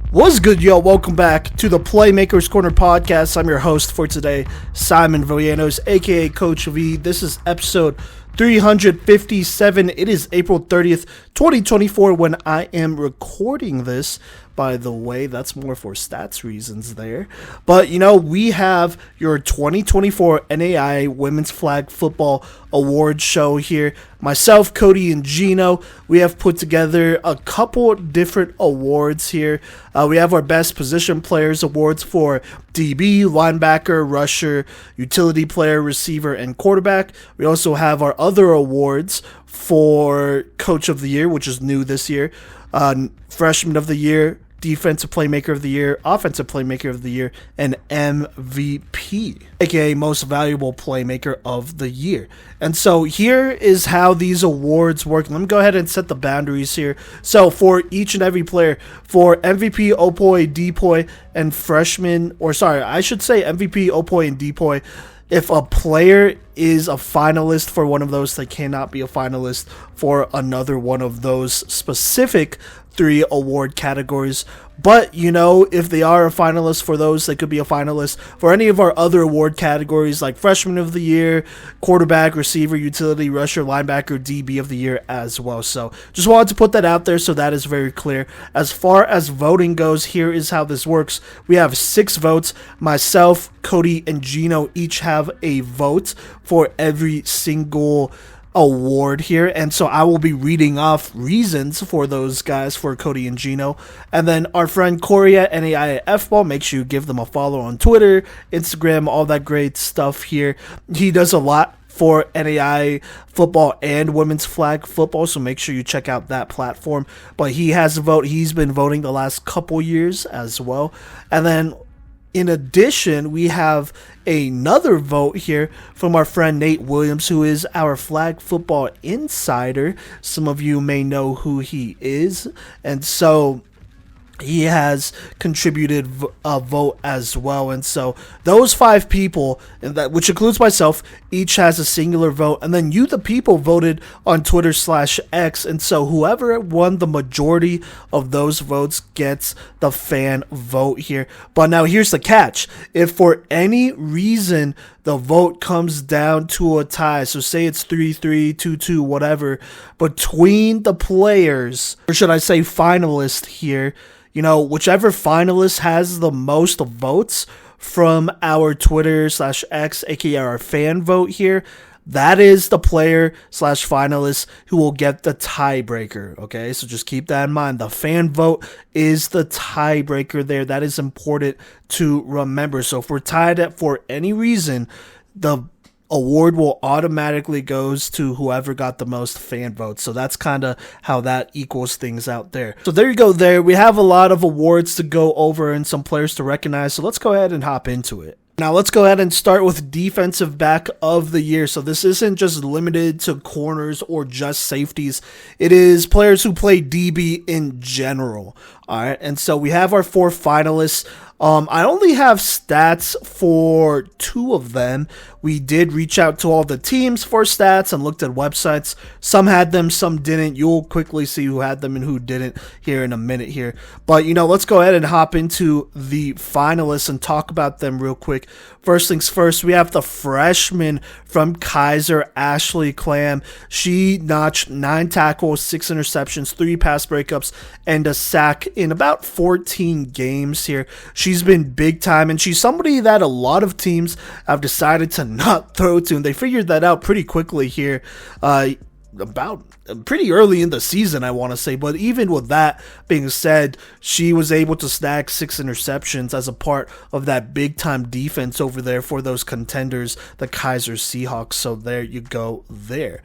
What's good, yo? Welcome back to the Playmakers Corner podcast. I'm your host for today, Simon Villanos, aka Coach V. This is episode 357. It is April 30th, 2024 when I am recording this. By the way, that's more for stats reasons there. But, we have your 2024 NAIA Women's Flag Football Awards show here. Myself, Cody, and Gino, we have put together a couple different awards here. We have our Best Position Players Awards for DB, Linebacker, Rusher, Utility Player, Receiver, and Quarterback. We also have our other awards for Coach of the Year, which is new this year, Freshman of the Year, Defensive Playmaker of the Year, Offensive Playmaker of the Year, and MVP, aka Most Valuable Playmaker of the Year. And so here is how these awards work. Let me go ahead and set the boundaries here. So for each and every player, for MVP, OPOY, DPOY, and Freshman, MVP, OPOY, and DPOY, if a player is a finalist for one of those, they cannot be a finalist for another one of those specific three award categories. But, if they are a finalist for those, they could be a finalist for any of our other award categories like Freshman of the Year, Quarterback, Receiver, Utility, Rusher, Linebacker, DB of the Year as well. So just wanted to put that out there so that is very clear. As far as voting goes, here is how this works. We have 6 votes. Myself, Cody, and Gino each have a vote for every single award here, and so I will be reading off reasons for those guys, for Cody and Gino. And then our friend Corey at NAIA F-Ball, make sure you give them a follow on Twitter, Instagram, all that great stuff here. He does a lot for NAIA football and women's flag football, so make sure you check out that platform. But he has a vote. He's been voting the last couple years as well. And then in addition, we have another vote here from our friend Nate Williams, who is our flag football insider. Some of you may know who he is. And so he has contributed a vote as well. And so those 5 people, which includes myself, each has a singular vote. And then you, the people, voted on Twitter/X. And so whoever won the majority of those votes gets the fan vote here. But now here's the catch. If for any reason the vote comes down to a tie, so say it's 3-3, 2-2, whatever, between the players, or should I say finalists here, whichever finalist has the most votes from our Twitter/X, aka our fan vote here, that is the player/finalist who will get the tiebreaker. Okay, so just keep that in mind. The fan vote is the tiebreaker there. That is important to remember. So if we're tied for any reason, the award will automatically goes to whoever got the most fan votes. So that's kind of how that equals things out there. So there you go there. We have a lot of awards to go over and some players to recognize. So let's go ahead and hop into it. Now let's go ahead and start with Defensive Back of the Year. So this isn't just limited to corners or just safeties. It is players who play DB in general. All right, and so we have our 4 finalists. I only have stats for 2 of them. We did reach out to all the teams for stats and looked at websites. Some had them, some didn't. You'll quickly see who had them and who didn't here in a minute here. But, let's go ahead and hop into the finalists and talk about them real quick. First things first, we have the freshman from Kaiser, Ashley Clam. She notched 9 tackles, 6 interceptions, 3 pass breakups, and a sack in about 14 games here. She's been big time, and she's somebody that a lot of teams have decided to not throw to, and they figured that out pretty quickly here. About pretty early in the season, I want to say. But even with that being said, she was able to snag 6 interceptions as a part of that big time defense over there for those contenders, the Kaiser Seahawks. So there you go there.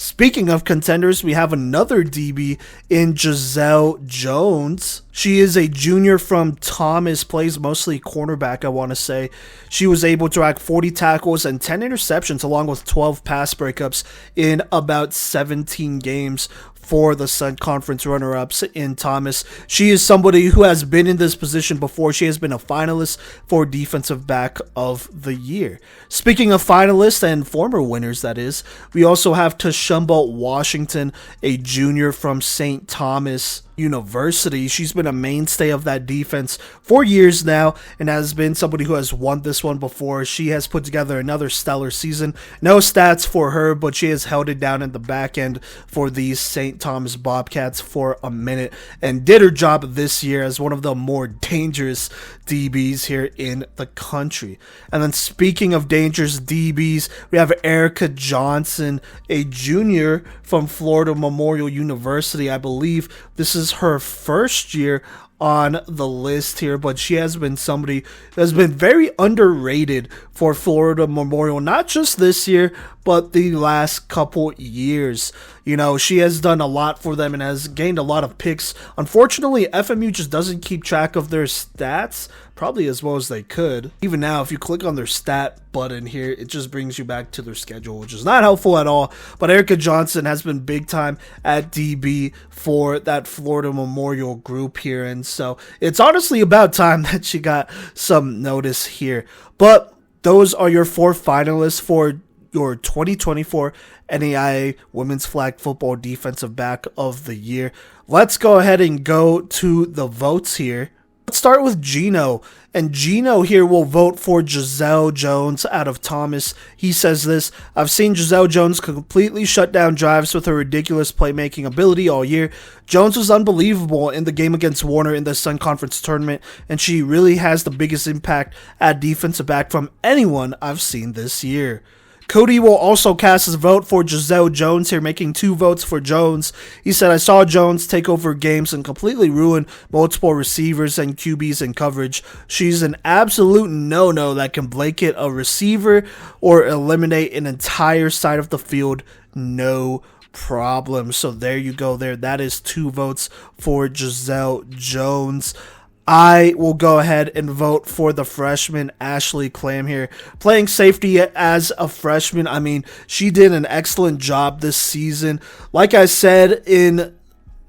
Speaking of contenders, we have another DB in Giselle Jones. She is a junior from Thomas, plays mostly cornerback, I want to say. She was able to rack 40 tackles and 10 interceptions along with 12 pass breakups in about 17 games for the Sun Conference runner-ups in Thomas. She is somebody who has been in this position before. She has been a finalist for Defensive Back of the Year. Speaking of finalists and former winners, that is, we also have Tashumba Washington, a junior from St. Thomas. University. She's been a mainstay of that defense for years now and has been somebody who has won this one before. She has put together another stellar season. No stats for her, but she has held it down in the back end for these St. Thomas Bobcats for a minute and did her job this year as one of the more dangerous DBs here in the country. And then speaking of dangerous DBs, we have Erica Johnson, a junior from Florida Memorial University. I believe this is her first year on the list here, but she has been somebody that has been very underrated for Florida Memorial, not just this year, but the last couple years. You know, she has done a lot for them and has gained a lot of picks. Unfortunately, FMU just doesn't keep track of their stats probably as well as they could. Even now, if you click on their stat button here, it just brings you back to their schedule, which is not helpful at all. But Erica Johnson has been big time at DB for that Florida Memorial group here, and so it's honestly about time that she got some notice here. But those are your 4 finalists for your 2024 NAIA Women's Flag Football Defensive Back of the Year. Let's go ahead and go to the votes here. Let's start with Gino, and Gino here will vote for Giselle Jones out of Thomas. He says this: I've seen Giselle Jones completely shut down drives with her ridiculous playmaking ability all year. Jones was unbelievable in the game against Warner in the Sun Conference tournament, and she really has the biggest impact at defensive back from anyone I've seen this year. Cody will also cast his vote for Giselle Jones here, making 2 votes for Jones. He said, I saw Jones take over games and completely ruin multiple receivers and QBs in coverage. She's an absolute no-no that can blanket a receiver or eliminate an entire side of the field. No problem. So there you go there. That is 2 votes for Giselle Jones. I will go ahead and vote for the freshman Ashley Clam here. Playing safety as a freshman, I mean, she did an excellent job this season. Like I said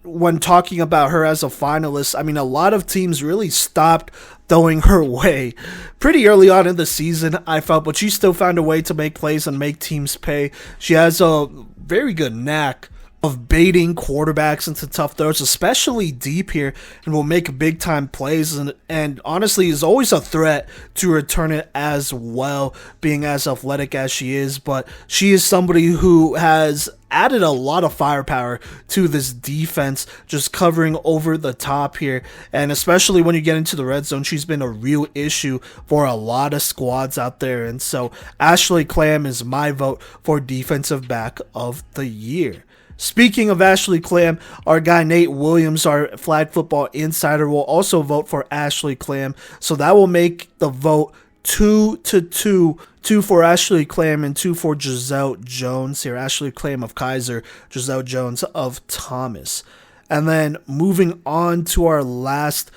when talking about her as a finalist, I mean, a lot of teams really stopped throwing her way pretty early on in the season, I felt, but she still found a way to make plays and make teams pay. She has a very good knack of baiting quarterbacks into tough throws, especially deep here, and will make big time plays, and honestly is always a threat to return it as well, being as athletic as she is. But she is somebody who has added a lot of firepower to this defense, just covering over the top here, and especially when you get into the red zone, she's been a real issue for a lot of squads out there. And so Ashley Clam is my vote for defensive back of the year. Speaking of Ashley Clam, our guy Nate Williams, our Flag Football Insider, will also vote for Ashley Clam. So that will make the vote 2-2. 2 for Ashley Clam and 2 for Giselle Jones here. Ashley Clam of Kaiser, Giselle Jones of Thomas. And then moving on to our last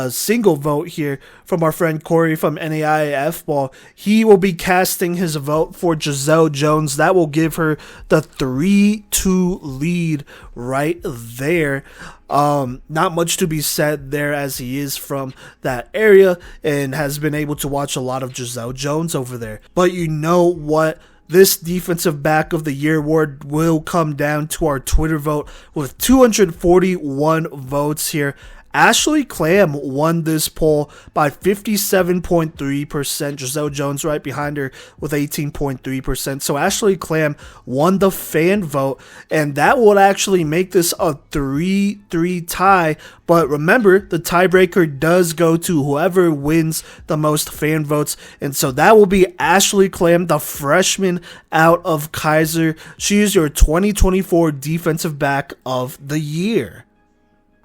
single vote here from our friend Corey from NAIA F-Ball. He will be casting his vote for Giselle Jones. That will give her the 3-2 lead right there. Not much to be said there, as he is from that area and has been able to watch a lot of Giselle Jones over there. But you know what? This Defensive Back of the Year award will come down to our Twitter vote with 241 votes here. Ashley Clam won this poll by 57.3%. Giselle Jones right behind her with 18.3%. So Ashley Clam won the fan vote, and that would actually make this a 3-3 tie. But remember, the tiebreaker does go to whoever wins the most fan votes, and so that will be Ashley Clam, the freshman out of Kaiser. She is your 2024 Defensive Back of the Year.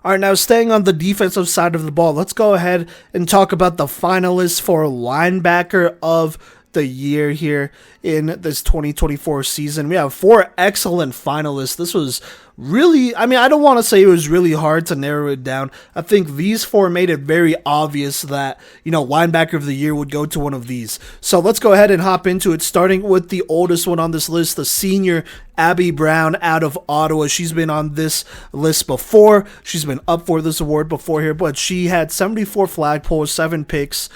All right, now staying on the defensive side of the ball, let's go ahead and talk about the finalists for Linebacker of the Year here in this 2024 season. We have 4 excellent finalists. This was really, I mean, I don't want to say it was really hard to narrow it down. I think these 4 made it very obvious that, Linebacker of the Year would go to one of these. So let's go ahead and hop into it, starting with the oldest one on this list, the senior Abby Brown out of Ottawa. She's been on this list before. She's been up for this award before here, but she had 74 flagpoles, 7 picks,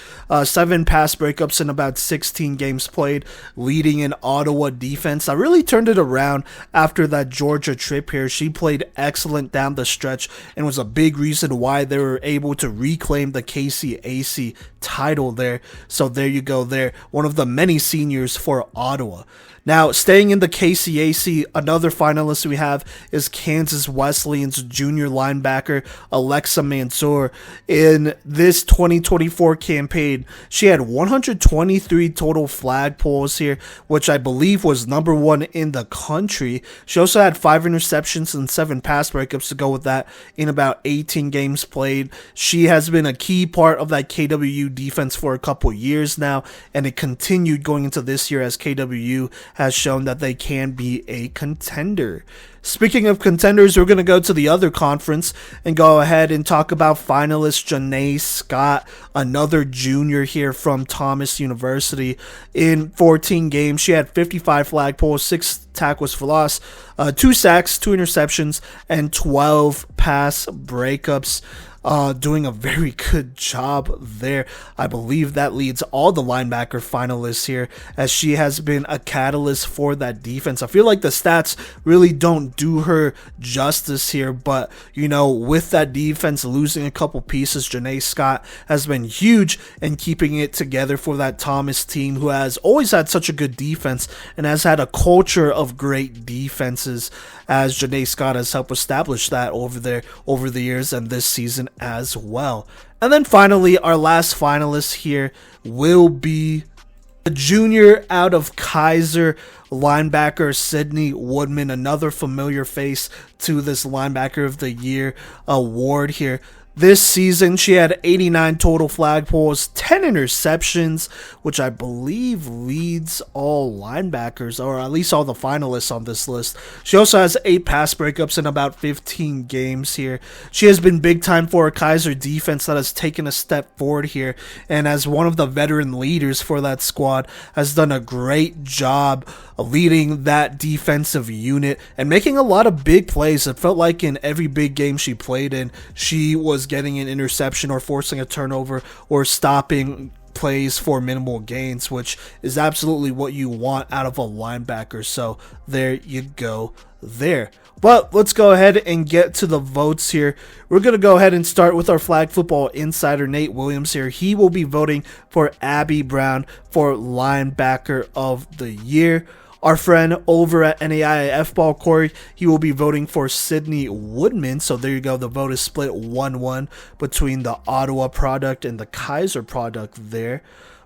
7 pass breakups in about 16 games played, leading an Ottawa defense. I really turned it around after that Georgia trip here. senior. She played excellent down the stretch and was a big reason why they were able to reclaim the KCAC title there. So there you go there. One of the many seniors for Ottawa. Now, staying in the KCAC, another finalist we have is Kansas Wesleyan's junior linebacker, Alexa Mansour. In this 2024 campaign, she had 123 total flag pulls here, which I believe was number 1 in the country. She also had 5 interceptions and 7 pass breakups to go with that in about 18 games played. She has been a key part of that KWU defense for a couple years now, and it continued going into this year as KWU has shown that they can be a contender. Speaking of contenders, we're going to go to the other conference and go ahead and talk about finalist Janae Scott, another junior here from Thomas University. In 14 games, she had 55 flag pulls, 6 tackles for loss, 2 sacks, 2 interceptions, and 12 pass breakups. Doing a very good job there. I believe that leads all the linebacker finalists here, as she has been a catalyst for that defense. I feel like the stats really don't do her justice here, but you know, with that defense losing a couple pieces, Janae Scott has been huge in keeping it together for that Thomas team, who has always had such a good defense and has had a culture of great defenses, as Janae Scott has helped establish that over the years and this season as well. And then finally, our last finalist here will be a junior out of Kaiser, linebacker Sydney Woodman, another familiar face to this Linebacker of the Year award here. This season, she had 89 total flag pulls, 10 interceptions, which I believe leads all linebackers, or at least all the finalists on this list. She also has 8 pass breakups in about 15 games here. She has been big time for a Kaiser defense that has taken a step forward here, and as one of the veteran leaders for that squad, has done a great job leading that defensive unit and making a lot of big plays. It felt like in every big game she played in, she was getting an interception or forcing a turnover or stopping plays for minimal gains, which is absolutely what you want out of a linebacker. So there you go there. But let's go ahead and get to the votes here. We're going to go ahead and start with our flag football insider, Nate Williams here. He will be voting for Abby Brown for linebacker of the year. Our friend over at NAIA F-Ball, Corey, he will be voting for Sydney Woodman. So there you go. The vote is split 1-1 between the Ottawa product and the Kaiser product there.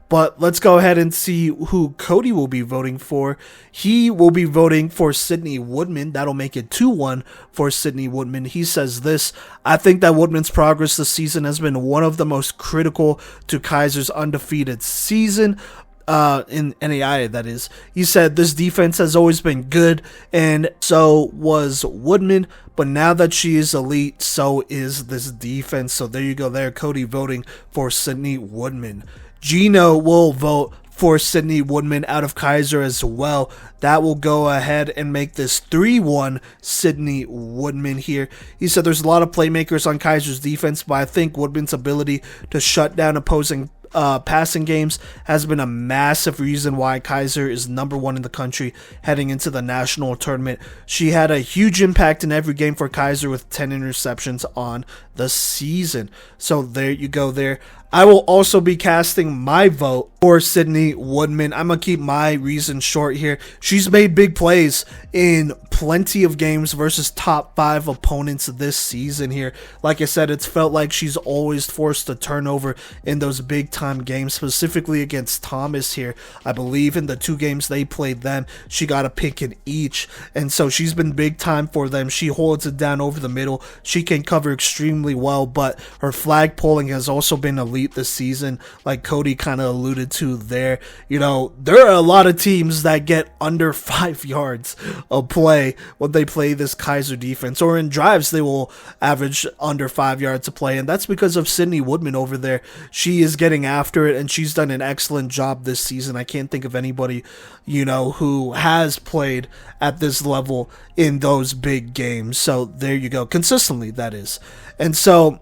But let's go ahead and see who Cody will be voting for. He will be voting for Sydney Woodman. That'll make it 2-1 for Sydney Woodman. He says this: I think that Woodman's progress this season has been one of the most critical to Kaiser's undefeated season. In NAIA, that is. He said this defense has always been good, and so was Woodman, but now that she is elite, so is this defense. So there you go there, Cody voting for Sydney Woodman. Gino will vote for Sydney Woodman out of Kaiser as well. That will go ahead and make this 3-1 Sydney Woodman here. He said there's a lot of playmakers on Kaiser's defense, but I think Woodman's ability to shut down opposing passing games has been a massive reason why Kaiser is number 1 in the country heading into the national tournament. She had a huge impact in every game for Kaiser with 10 interceptions on the season. So there you go there. I will also be casting my vote for Sydney Woodman. I'm going to keep my reason short here. She's made big plays in plenty of games versus top 5 opponents this season here. Like I said, it's felt like she's always forced a turnover in those big time games, specifically against Thomas here. I believe in the 2 games they played them, she got a pick in each. And so she's been big time for them. She holds it down over the middle. She can cover extremely well, but her flag pulling has also been elite this season, like Cody kind of alluded to there. You know, there are a lot of teams that get under 5 yards of play when they play this Kaiser defense, or in drives they will average under 5 yards of play, and that's because of Sydney Woodman over there. She is getting after it, and she's done an excellent job this season. I can't think of anybody, you know, who has played at this level in those big games. So there you go, consistently, that is. And so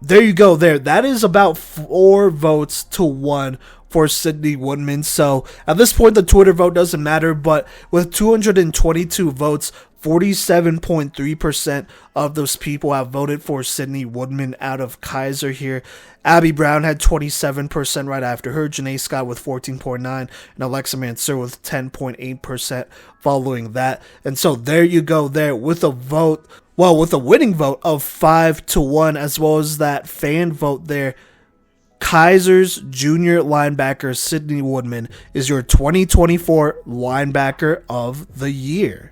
there you go there. That is about 4 votes to 1 for Sydney Woodman. So at this point, the Twitter vote doesn't matter, but with 222 votes 47.3% of those people have voted for Sydney Woodman out of Kaiser here. Abby Brown had 27% right after her. Janae Scott with 14.9%, and Alexa Mansour with 10.8% following that. And so there you go there with a vote, well, with a winning vote of 5-1, as well as that fan vote there. Kaiser's junior linebacker Sydney Woodman is your 2024 linebacker of the year.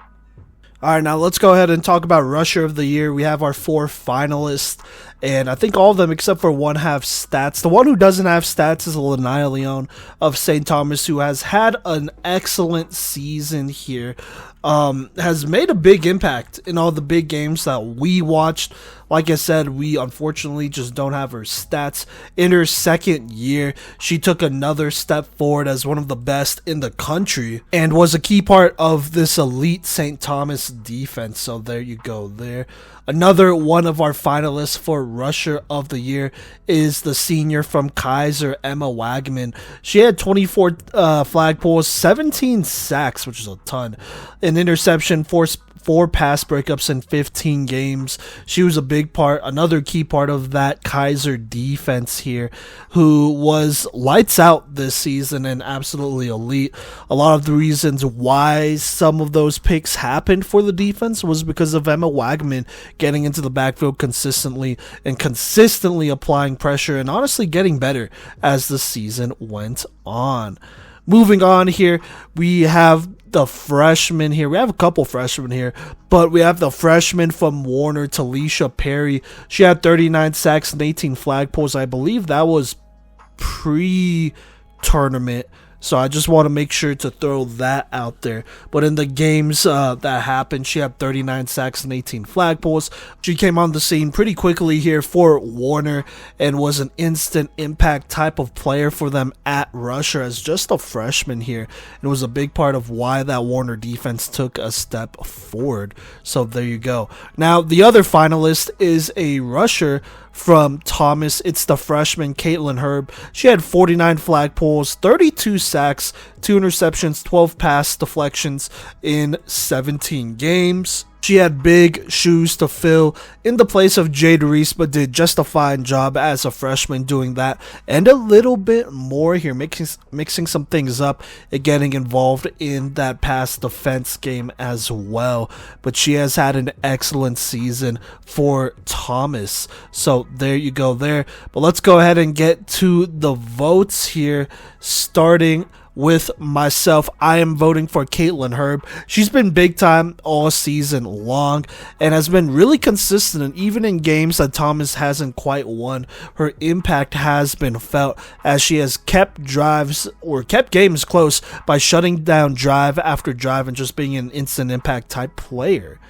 All right, now let's go ahead and talk about Rusher of the Year. We have our 4 finalists, and I think all of them except for one have stats. The one who doesn't have stats is Lineaia Leone of St. Thomas, who has had an excellent season here. Has made a big impact in all the big games that we watched. Like I said, we unfortunately just don't have her stats. In her second year, she took another step forward as one of the best in the country and was a key part of this elite St. Thomas defense. So there you go there. Another one of our finalists for Rusher of the Year is the senior from Kaiser, Emma Wagman. She had 24 flag pulls, 17 sacks, which is a ton, an interception, 4 pass breakups in 15 games. She was a big part, another key part of that Kaiser defense here, who was lights out this season and absolutely elite. A lot of the reasons why some of those picks happened for the defense was because of Emma Wagman getting into the backfield consistently and consistently applying pressure and honestly getting better as the season went on. Moving on here, we have the freshman here. We have a couple freshmen here, but we have the freshman from Warner, Talisha Perry. She had 39 sacks and 18 flag pulls. I believe that was pre-tournament. So I just want to make sure to throw that out there. But in the games that happened, she had 39 sacks and 18 flag pulls. She came on the scene pretty quickly here for Warner and was an instant impact type of player for them at Rusher as just a freshman here. It was a big part of why that Warner defense took a step forward. So there you go. Now, the other finalist is a Rusher from Thomas. It's the freshman Caitlin Herb. She had 49 flag pulls, 32 sacks, 2 interceptions, 12 pass deflections in 17 games. She had big shoes to fill in the place of Jade Reese, but did just a fine job as a freshman doing that and a little bit more here, mixing some things up and getting involved in that pass defense game as well. But she has had an excellent season for Thomas. So there you go there. But let's go ahead and get to the votes here, starting with myself. I am voting for Caitlin Herb. She's been big time all season long and has been really consistent, and even in games that Thomas hasn't quite won, her impact has been felt as she has kept drives or kept games close by shutting down drive after drive and just being an instant impact type player.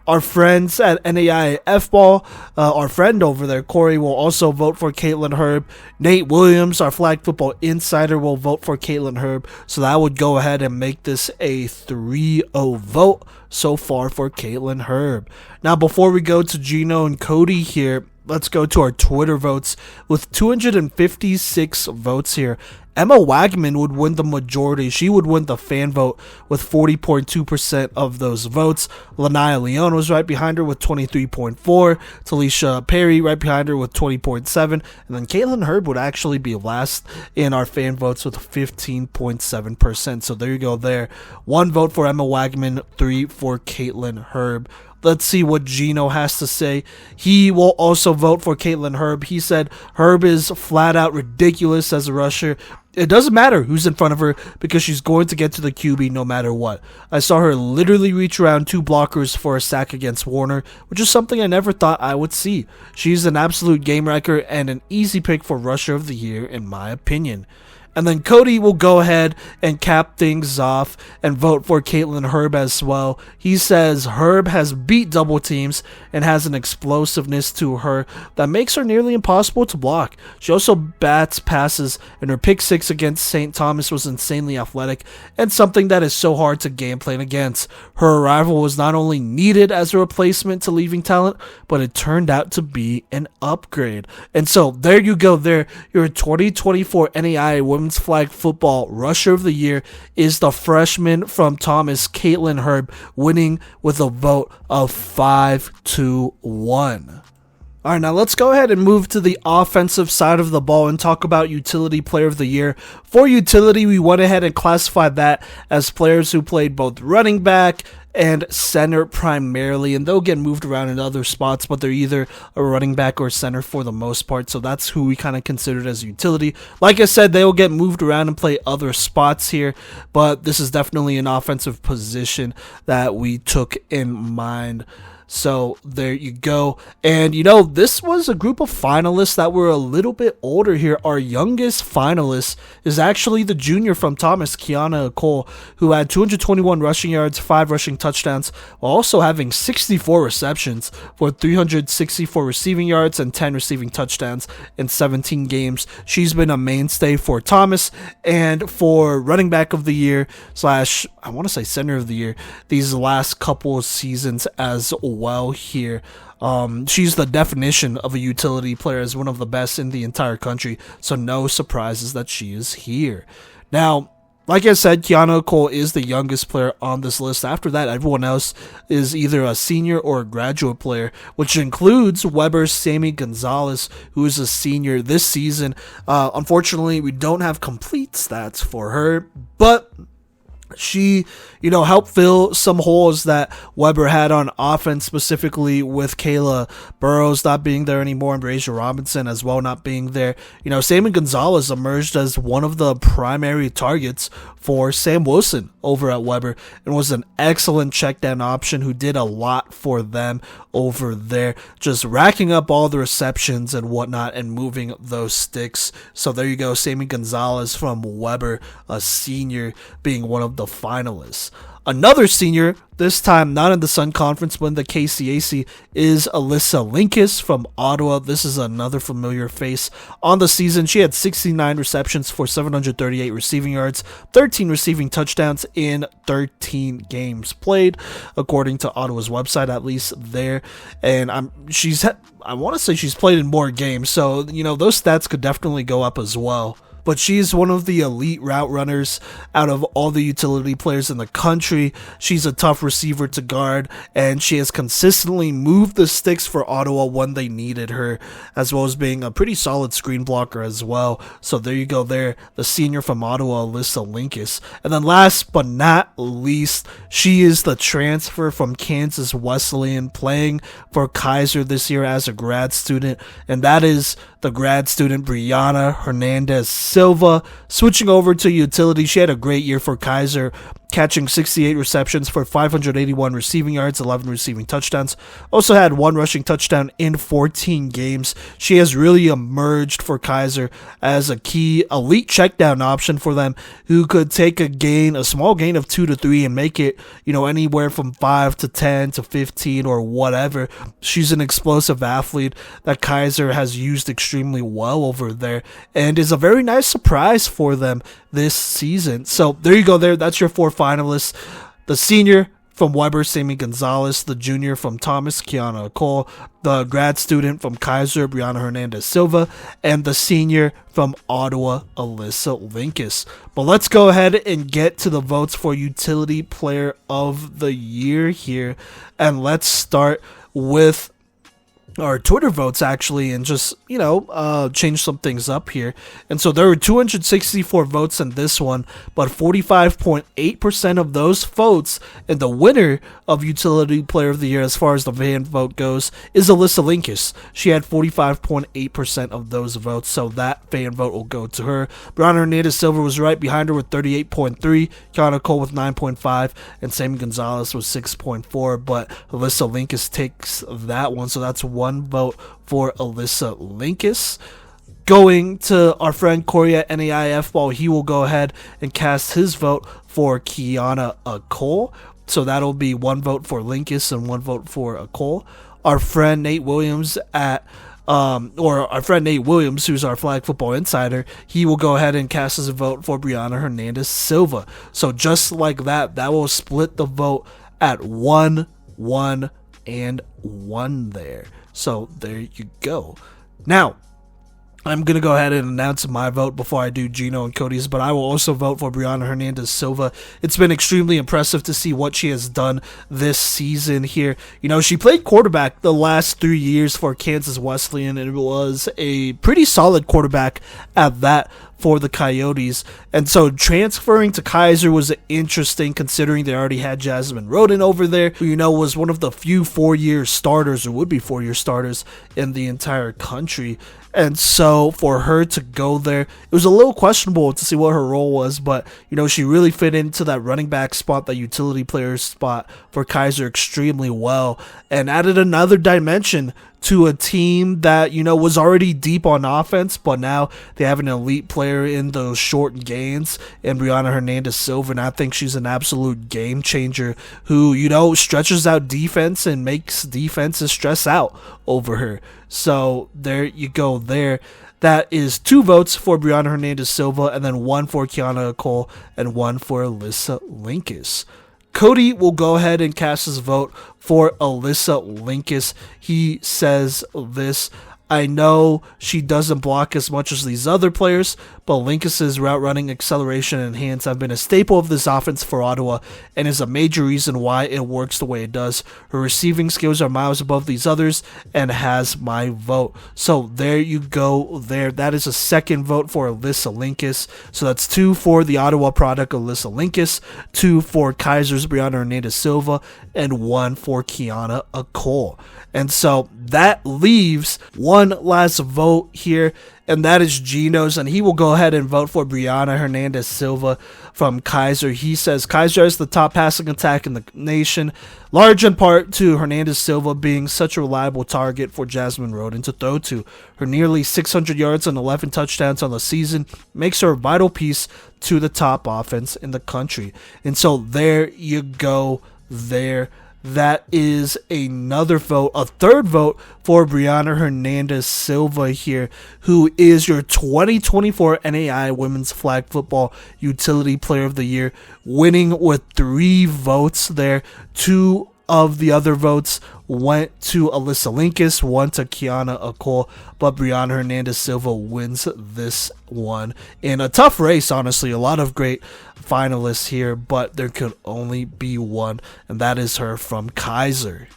Our friends at NAIA F-Ball, our friend over there, Corey, will also vote for Caitlin Herb. Nate Williams, our flag football insider, will vote for Caitlin Herb. So that would go ahead and make this a 3-0 vote so far for Caitlin Herb. Now, before we go to Gino and Cody here, let's go to our Twitter votes. With 256 votes here, Emma Wagman would win the majority. She would win the fan vote with 40.2% of those votes. Lineaia Leone was right behind her with 23.4%. Talisha Perry right behind her with 20.7%. And then Caitlin Herb would actually be last in our fan votes with 15.7%. So there you go there. 1 vote for Emma Wagman, 3 for Caitlin Herb. Let's see what Gino has to say. He will also vote for Caitlin Herb. He said Herb is flat out ridiculous as a rusher. It doesn't matter who's in front of her because she's going to get to the QB no matter what. I saw her literally reach around 2 blockers for a sack against Warner, which is something I never thought I would see. She's an absolute game wrecker and an easy pick for Rusher of the Year in my opinion. And then Cody will go ahead and cap things off and vote for Caitlin Herb as well. He says Herb has beat double teams and has an explosiveness to her that makes her nearly impossible to block. She also bats passes, and her pick 6 against St. Thomas was insanely athletic and something that is so hard to game plan against. Her arrival was not only needed as a replacement to leaving talent, but it turned out to be an upgrade. And so there you go there, your 2024 NAIA Women's women's flag football rusher of the year is the freshman from Thomas, Caitlin Herb, winning with a vote of 5-1. All right, now let's go ahead and move to the offensive side of the ball and talk about utility player of the year. For utility, we went ahead and classified that as players who played both running back and center primarily, and they'll get moved around in other spots, but they're either a running back or center for the most part, so that's who we kind of considered as utility. Like I said, they'll get moved around and play other spots here, but this is definitely an offensive position that we took in mind. So there you go. And this was a group of finalists that were a little bit older here. Our youngest finalist is actually the junior from Thomas, Kiana Cole, who had 221 rushing yards, 5 rushing touchdowns, while also having 64 receptions for 364 receiving yards and 10 receiving touchdowns in 17 games. She's been a mainstay for Thomas, and for running back of the year / I want to say center of the year these last couple of seasons as well here. She's the definition of a utility player, as one of the best in the entire country, so no surprises that she is here. Now, like I said, Kiana Cole is the youngest player on this list. After that, everyone else is either a senior or a graduate player, which includes Weber's Sammy Gonzalez, who is a senior this season. Unfortunately, we don't have complete stats for her, but she, helped fill some holes that Weber had on offense, specifically with Kayla Burrows not being there anymore and Brazier Robinson as well not being there. Sammy Gonzalez emerged as one of the primary targets for Sam Wilson over at Weber and was an excellent check down option who did a lot for them over there, just racking up all the receptions and whatnot and moving those sticks. So there you go, Sammy Gonzalez from Weber, a senior, being one of the finalists. Another senior, this time not in the Sun Conference but in the KCAC, is Alyssa Linkus from Ottawa. This is another familiar face on the season. She had 69 receptions for 738 receiving yards, 13 receiving touchdowns in 13 games played, according to Ottawa's website, at least there. And I want to say she's played in more games, so those stats could definitely go up as well. But she's one of the elite route runners out of all the utility players in the country. She's a tough receiver to guard, and she has consistently moved the sticks for Ottawa when they needed her, as well as being a pretty solid screen blocker as well. So there you go there, the senior from Ottawa, Alyssa Linkus. And then last but not least, she is the transfer from Kansas Wesleyan, playing for Kaiser this year as a grad student, and that is the grad student Brianna Hernandez Silva. Switching over to utility, she had a great year for Kaiser, catching 68 receptions for 581 receiving yards, 11 receiving touchdowns. Also had 1 rushing touchdown in 14 games. She has really emerged for Kaiser as a key elite checkdown option for them, who could take a small gain of 2 to 3 and make it, anywhere from 5 to 10 to 15 or whatever. She's an explosive athlete that Kaiser has used extremely well over there and is a very nice surprise for them this season. So there you go there. That's your 4 finalists. The senior from Weber, Sammy Gonzalez; the junior from Thomas, Kiana Cole; the grad student from Kaiser, Brianna Hernandez Silva; and the senior from Ottawa, Alyssa Linkus. But let's go ahead and get to the votes for utility player of the year here. And let's start with our Twitter votes, actually, and just, change some things up here. And so there were 264 votes in this one, but 45.8% of those votes, and the winner of Utility Player of the Year as far as the fan vote goes is Alyssa Linkus. She had 45.8% of those votes, so that fan vote will go to her. Brianna Hernandez Silva was right behind her with 38.3, Kiana Cole with 9.5, and Sammy Gonzalez with 6.4, but Alyssa Linkus takes that one, so that's one vote for Alyssa Linkus. Going to our friend Corey at NAIA ball, he will go ahead and cast his vote for Kiana Cole. So that'll be 1 vote for Linkus and 1 vote for Cole. Our friend Nate Williams who's our Flag Football Insider, he will go ahead and cast his vote for Brianna Hernandez Silva. So just like that will split the vote at 1, 1, and 1 there. So there you go. Now, I'm going to go ahead and announce my vote before I do Gino and Cody's, but I will also vote for Brianna Hernandez-Silva. It's been extremely impressive to see what she has done this season here. She played quarterback the last 3 years for Kansas Wesleyan, and it was a pretty solid quarterback at that for the Coyotes. And so transferring to Kaiser was interesting considering they already had Jasmine Roden over there, who, was one of the few 4-year starters, or would be 4-year starters in the entire country. And so for her to go there, it was a little questionable to see what her role was, but, she really fit into that running back spot, that utility player spot for Kaiser extremely well, and added another dimension to a team that, was already deep on offense, but now they have an elite player in those short gains in Brianna Hernandez-Silva, and I think she's an absolute game changer who, stretches out defense and makes defenses stress out over her. So there you go there. That is 2 votes for Brianna Hernandez-Silva, and then 1 for Kiana Cole and 1 for Alyssa Linkus. Cody will go ahead and cast his vote for Alyssa Linkus. He says this: I know she doesn't block as much as these other players, but Linkus's route running, acceleration, and hands have been a staple of this offense for Ottawa and is a major reason why it works the way it does. Her receiving skills are miles above these others and has my vote. So there you go there. That is a second vote for Alyssa Linkus. So that's 2 for the Ottawa product, Alyssa Linkus, 2 for Kaiser's Brianna Hernandez-Silva, and 1 for Kiana Cole. And so that leaves one last vote here, and that is Gino's, and he will go ahead and vote for Brianna Hernandez-Silva from Kaiser. He says Kaiser has the top passing attack in the nation, large in part to Hernandez-Silva being such a reliable target for Jasmine Roden to throw to. Her nearly 600 yards and 11 touchdowns on the season makes her a vital piece to the top offense in the country. And so there you go there. That is another vote, a third vote for Brianna Hernandez-Silva here, who is your 2024 NAIA Women's Flag Football Utility Player of the Year, winning with 3 votes there. 2 of the other votes went to Alyssa Linkus, 1 to Kiana Cole, but Brianna Hernandez-Silva wins this one in a tough race, honestly. A lot of great finalists here, but there could only be one, and that is her from Kaiser.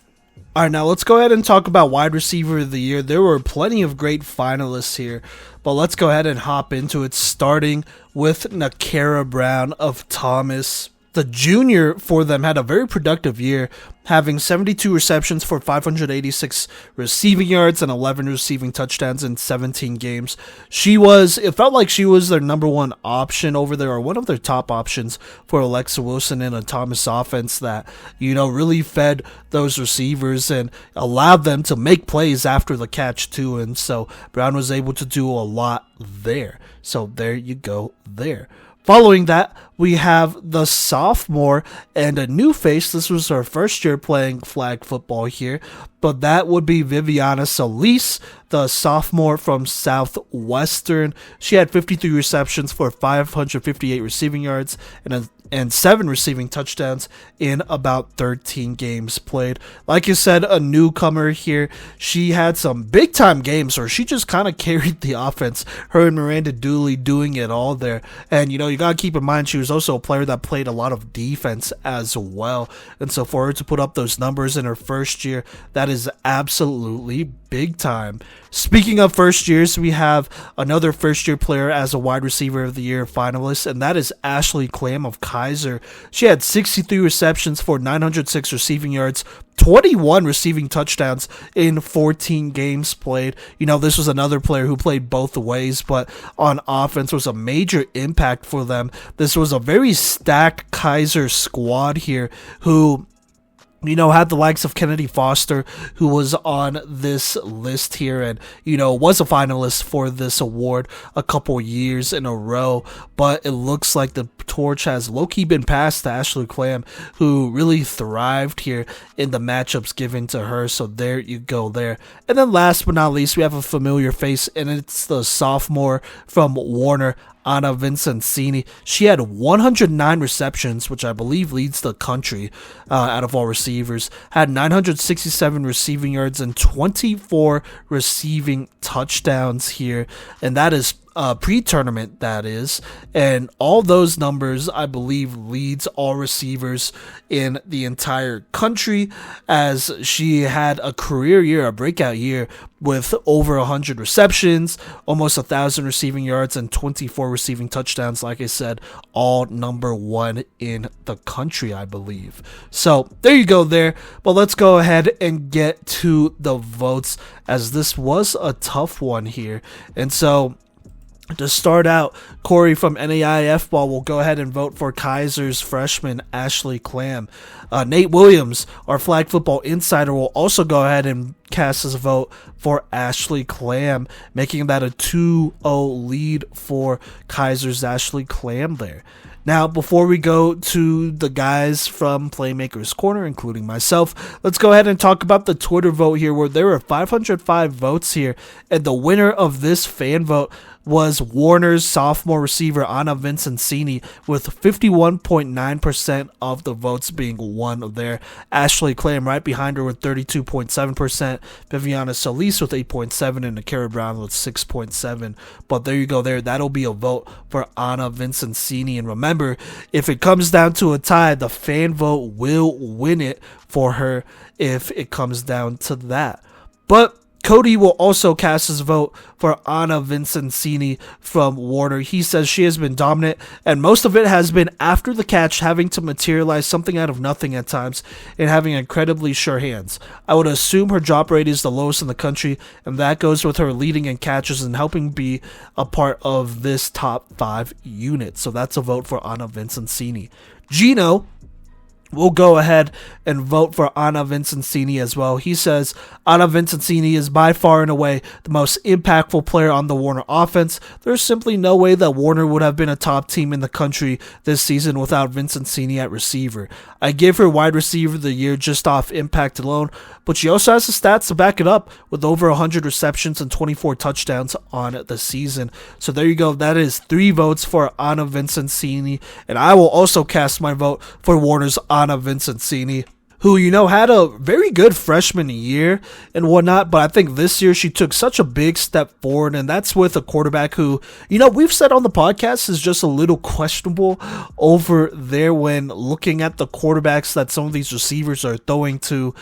Alright, now let's go ahead and talk about Wide Receiver of the Year. There were plenty of great finalists here, but let's go ahead and hop into it, starting with Nakara Brown of Thomas. The junior for them had a very productive year, having 72 receptions for 586 receiving yards and 11 receiving touchdowns in 17 games. It felt like she was their number one option over there, or one of their top options for Alexa Wilson in a Thomas offense that, really fed those receivers and allowed them to make plays after the catch too. And so Brown was able to do a lot there. So there you go there. Following that, we have the sophomore and a new face. This was her first year playing flag football here, but that would be Viviana Solis, the sophomore from Southwestern. She had 53 receptions for 558 receiving yards and 7 receiving touchdowns in about 13 games played. Like you said, a newcomer here. She had some big time games where she just kind of carried the offense. Her and Miranda Dooley doing it all there. And you got to keep in mind she was also a player that played a lot of defense as well. And so for her to put up those numbers in her first year, that is absolutely big time. Speaking of first years, we have another first year player as a Wide Receiver of the Year finalist, and that is Ashley Clam of Kaiser. She had 63 receptions for 906 receiving yards, 21 receiving touchdowns in 14 games played. This was another player who played both ways, but on offense was a major impact for them. This was a very stacked Kaiser squad here who had the likes of Kennedy Foster, who was on this list here and, was a finalist for this award a couple years in a row. But it looks like the torch has low-key been passed to Ashley Clam, who really thrived here in the matchups given to her. So there you go there. And then last but not least, we have a familiar face, and it's the sophomore from Warner, Anna Vincenzini. She had 109 receptions, which I believe leads the country out of all receivers. Had 967 receiving yards and 24 receiving touchdowns here. And that is pre-tournament, that is. And all those numbers, I believe, leads all receivers in the entire country, as she had a career year, a breakout year, with over 100 receptions, almost 1,000 receiving yards, and 24 receiving touchdowns. Like I said, all number one in the country, I believe. So there you go there. But let's go ahead and get to the votes, as this was a tough one here. And so to start out, Corey from NAIA Ball will go ahead and vote for Kaiser's freshman Ashley Clam. Nate Williams, our flag football insider, will also go ahead and cast his vote for Ashley Clam, making that a 2-0 lead for Kaiser's Ashley Clam there. Now, before we go to the guys from Playmakers Corner, including myself, let's go ahead and talk about the Twitter vote here, where there were 505 votes here, and the winner of this fan vote was Warner's sophomore receiver Anna Vincenzini, with 51.9% of the votes being won there. Ashley Clam right behind her with 32.7%, Viviana Solis with 8.7%, and Nakara Brown with 6.7%. But there you go there. That'll be a vote for Anna Vincenzini. And remember, if it comes down to a tie, the fan vote will win it for her if it comes down to that. But Cody will also cast his vote for Anna Vincenzini from Warner. He says she has been dominant, and most of it has been after the catch, having to materialize something out of nothing at times and having incredibly sure hands. I would assume her drop rate is the lowest in the country, and that goes with her leading in catches and helping be a part of this top 5 unit. So that's a vote for Anna Vincenzini. Gino will go ahead and vote for Anna Vincenzini as well. He says Anna Vincenzini is by far and away the most impactful player on the Warner offense. There's simply no way that Warner would have been a top team in the country this season without Vincenzini at receiver. I give her wide receiver of the year just off impact alone, but she also has the stats to back it up, with over 100 receptions and 24 touchdowns on the season. So there you go. That is 3 votes for Anna Vincenzini, and I will also cast my vote for Warner's Anna Vincenzini, who, had a very good freshman year and whatnot, but I think this year she took such a big step forward, and that's with a quarterback who, we've said on the podcast is just a little questionable over there when looking at the quarterbacks that some of these receivers are throwing to.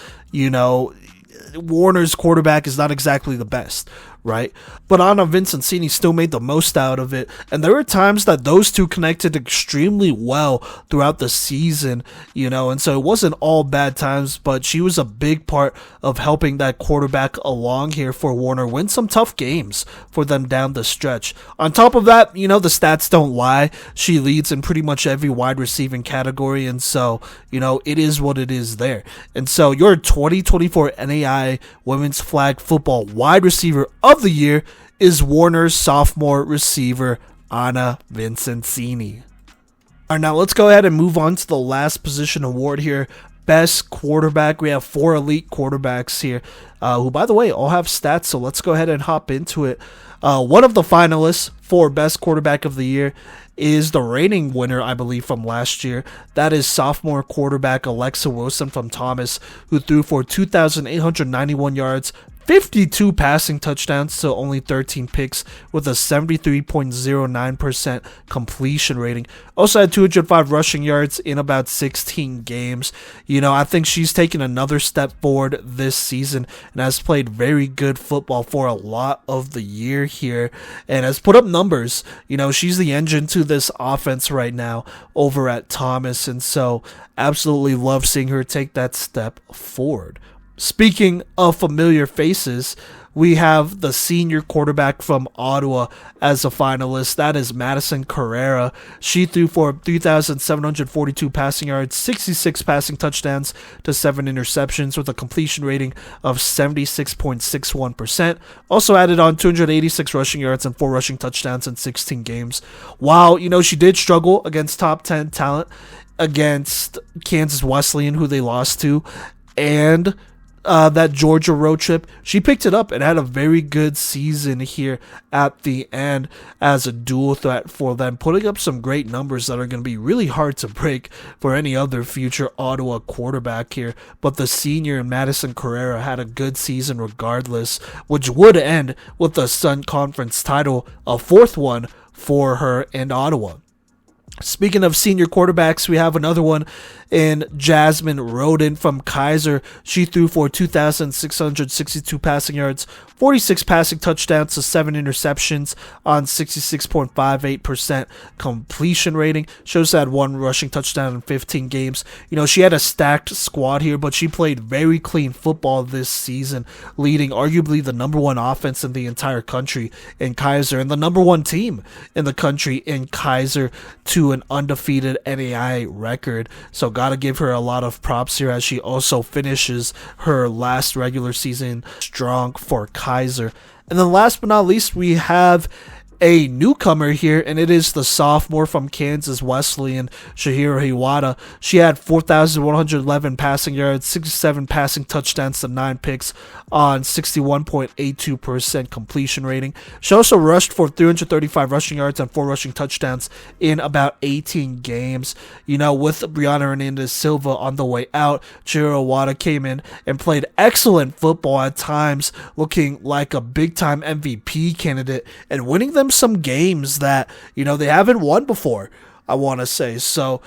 Warner's quarterback is not exactly the best, right? But Anna Vincenzini still made the most out of it, and there were times that those two connected extremely well throughout the season, and so it wasn't all bad times, but she was a big part of helping that quarterback along here for Warner win some tough games for them down the stretch. On top of that, the stats don't lie. She leads in pretty much every wide receiving category, and so, it is what it is there. And so your 2024 NAIA Women's Flag Football Wide Receiver of the Year is Warner's sophomore receiver, Anna Vincenzini. All right, now let's go ahead and move on to the last position award here. Best quarterback. We have 4 elite quarterbacks here, who, by the way, all have stats, so let's go ahead and hop into it. One of the finalists for Best Quarterback of the Year is the reigning winner, I believe, from last year. That is sophomore quarterback Alexa Wilson from Thomas, who threw for 2,891 yards, 52 passing touchdowns, so only 13 picks, with a 73.09% completion rating. Also had 205 rushing yards in about 16 games. I think she's taken another step forward this season and has played very good football for a lot of the year here and has put up numbers. She's the engine to this offense right now over at Thomas, and so absolutely love seeing her take that step forward. Speaking of familiar faces, we have the senior quarterback from Ottawa as a finalist. That is Madison Carrera. She threw for 3,742 passing yards, 66 passing touchdowns to 7 interceptions, with a completion rating of 76.61%. Also added on 286 rushing yards and 4 rushing touchdowns in 16 games. While, she did struggle against top 10 talent, against Kansas Wesleyan, who they lost to, and that Georgia road trip, she picked it up and had a very good season here at the end as a dual threat for them, putting up some great numbers that are going to be really hard to break for any other future Ottawa quarterback here. But the senior Madison Carrera had a good season regardless, which would end with the Sun Conference title, a fourth one for her in Ottawa. Speaking of senior quarterbacks, we have another one in Jasmine Roden from Kaiser. She threw for 2,662 passing yards, 46 passing touchdowns to 7 interceptions on 66.58% completion rating. She also had 1 rushing touchdown in 15 games. She had a stacked squad here, but she played very clean football this season, leading arguably the number 1 offense in the entire country in Kaiser and the number 1 team in the country in Kaiser to an undefeated NAIA record. So gotta give her a lot of props here as she also finishes her last regular season strong for Kaiser. And then last but not least, we have a newcomer here, and it is the sophomore from Kansas Wesleyan, Shahira Hiwata. She had 4,111 passing yards, 67 passing touchdowns to 9 picks on 61.82% completion rating. She also rushed for 335 rushing yards and 4 rushing touchdowns in about 18 games. With Brianna Hernandez Silva on the way out, Shahira Hiwata came in and played excellent football at times, looking like a big-time MVP candidate and winning them some games that they haven't won before, I want to say. So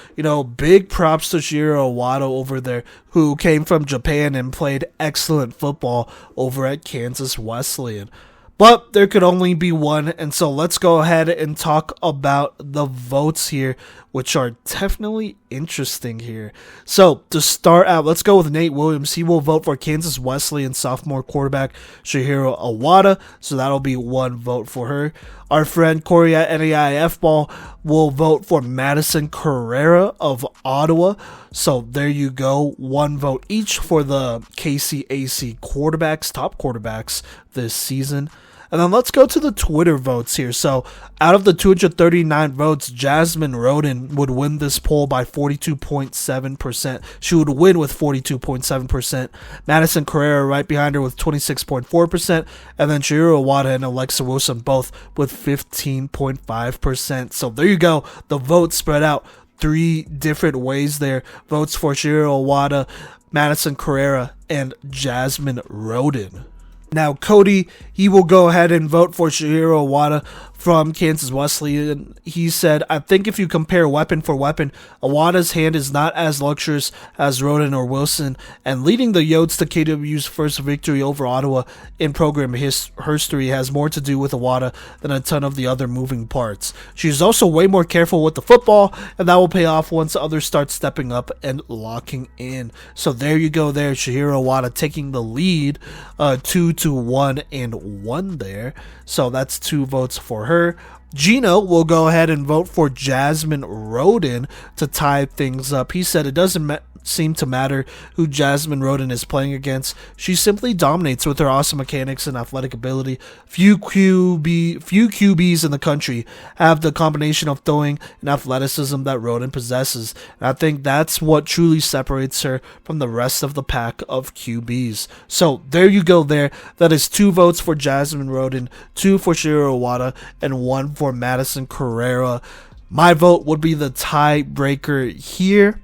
big props to Shiro Wado over there, who came from Japan and played excellent football over at Kansas Wesleyan. But there could only be one, and so let's go ahead and talk about the votes here, which are definitely interesting here. So to start out, let's go with Nate Williams. He will vote for Kansas Wesleyan sophomore quarterback Shahiro Awada, so that'll be 1 vote for her. Our friend Corey at NAIF Ball will vote for Madison Carrera of Ottawa. So there you go, 1 vote each for the KCAC quarterbacks, top quarterbacks this season. And then let's go to the Twitter votes here. So out of the 239 votes, Jasmine Roden would win this poll by 42.7%. She would win with 42.7%. Madison Carrera right behind her with 26.4%. And then Shiro Wada and Alexa Wilson both with 15.5%. So there you go. The votes spread out 3 different ways there. Votes for Shiro Wada, Madison Carrera, and Jasmine Roden. Now, Cody, he will go ahead and vote for Shahiro Awada from Kansas Wesleyan. He said, I think if you compare weapon for weapon, Awada's hand is not as luxurious as Roden or Wilson, and leading the Yotes to KW's first victory over Ottawa in program history has more to do with Awada than a ton of the other moving parts. She's also way more careful with the football, and that will pay off once others start stepping up and locking in. So there you go there, Shahiro Awada taking the lead 2-1 there. So that's 2 votes for her. Gino will go ahead and vote for Jasmine Roden to tie things up. He said it doesn't seem to matter who Jasmine Roden is playing against. She simply dominates with her awesome mechanics and athletic ability. Few QBs in the country have the combination of throwing and athleticism that Roden possesses. And I think that's what truly separates her from the rest of the pack of QBs. So there you go there. That is 2 votes for Jasmine Roden, 2 for Shiro Wada, and 1 for Madison Carrera. My vote would be the tiebreaker here,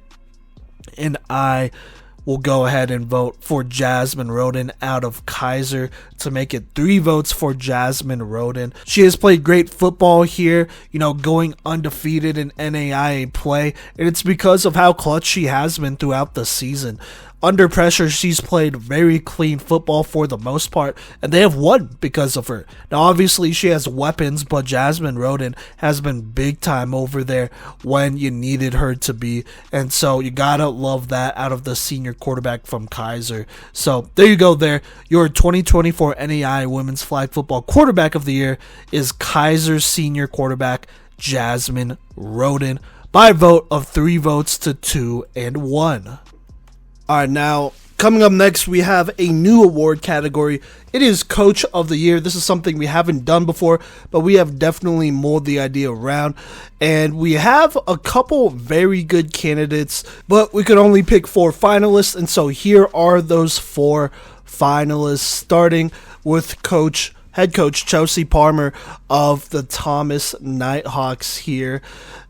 and I will go ahead and vote for Jasmine Roden out of Kaiser to make it 3 votes for Jasmine Roden. She has played great football here, going undefeated in NAIA play, and it's because of how clutch she has been throughout the season. Under pressure, she's played very clean football for the most part, and they have won because of her. Now, obviously, she has weapons, but Jasmine Roden has been big time over there when you needed her to be, and so you gotta love that out of the senior quarterback from Kaiser. So there you go there. Your 2024 NAIA Women's Flag Football Quarterback of the Year is Kaiser senior quarterback Jasmine Roden by a vote of 3 votes to 2 and 1. All right, now Coming up next, we have a new award category. It is Coach of the Year. This is something we haven't done before, but we have definitely mulled the idea around. And we have a couple very good candidates, but we could only pick 4 finalists. And so here are those 4 finalists, starting with head coach Chelsea Palmer of the Thomas Nighthawks here.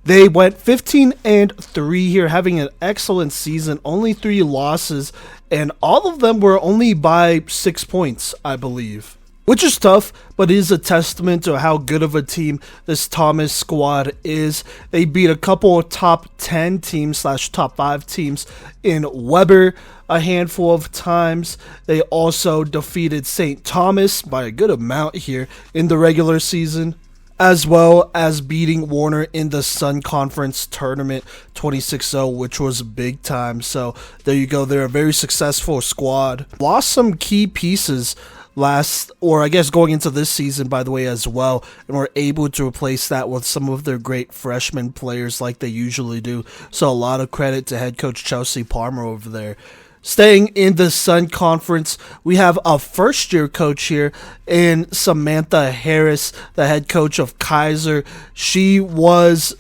They went 15-3 here, having an excellent season, only 3 losses, and all of them were only by 6 points, I believe. Which is tough, but it is a testament to how good of a team this Thomas squad is. They beat a couple of top 10 teams / top 5 teams in Weber a handful of times. They also defeated St. Thomas by a good amount here in the regular season, as well as beating Warner in the Sun Conference tournament 26-0, which was big time. So there you go. They're a very successful squad. Lost some key pieces going into this season, by the way, as well, and were able to replace that with some of their great freshman players like they usually do. So a lot of credit to head coach Chelsea Palmer over there. Staying in the Sun Conference, we have a first-year coach here in Samantha Harris, the head coach of Kaiser. She was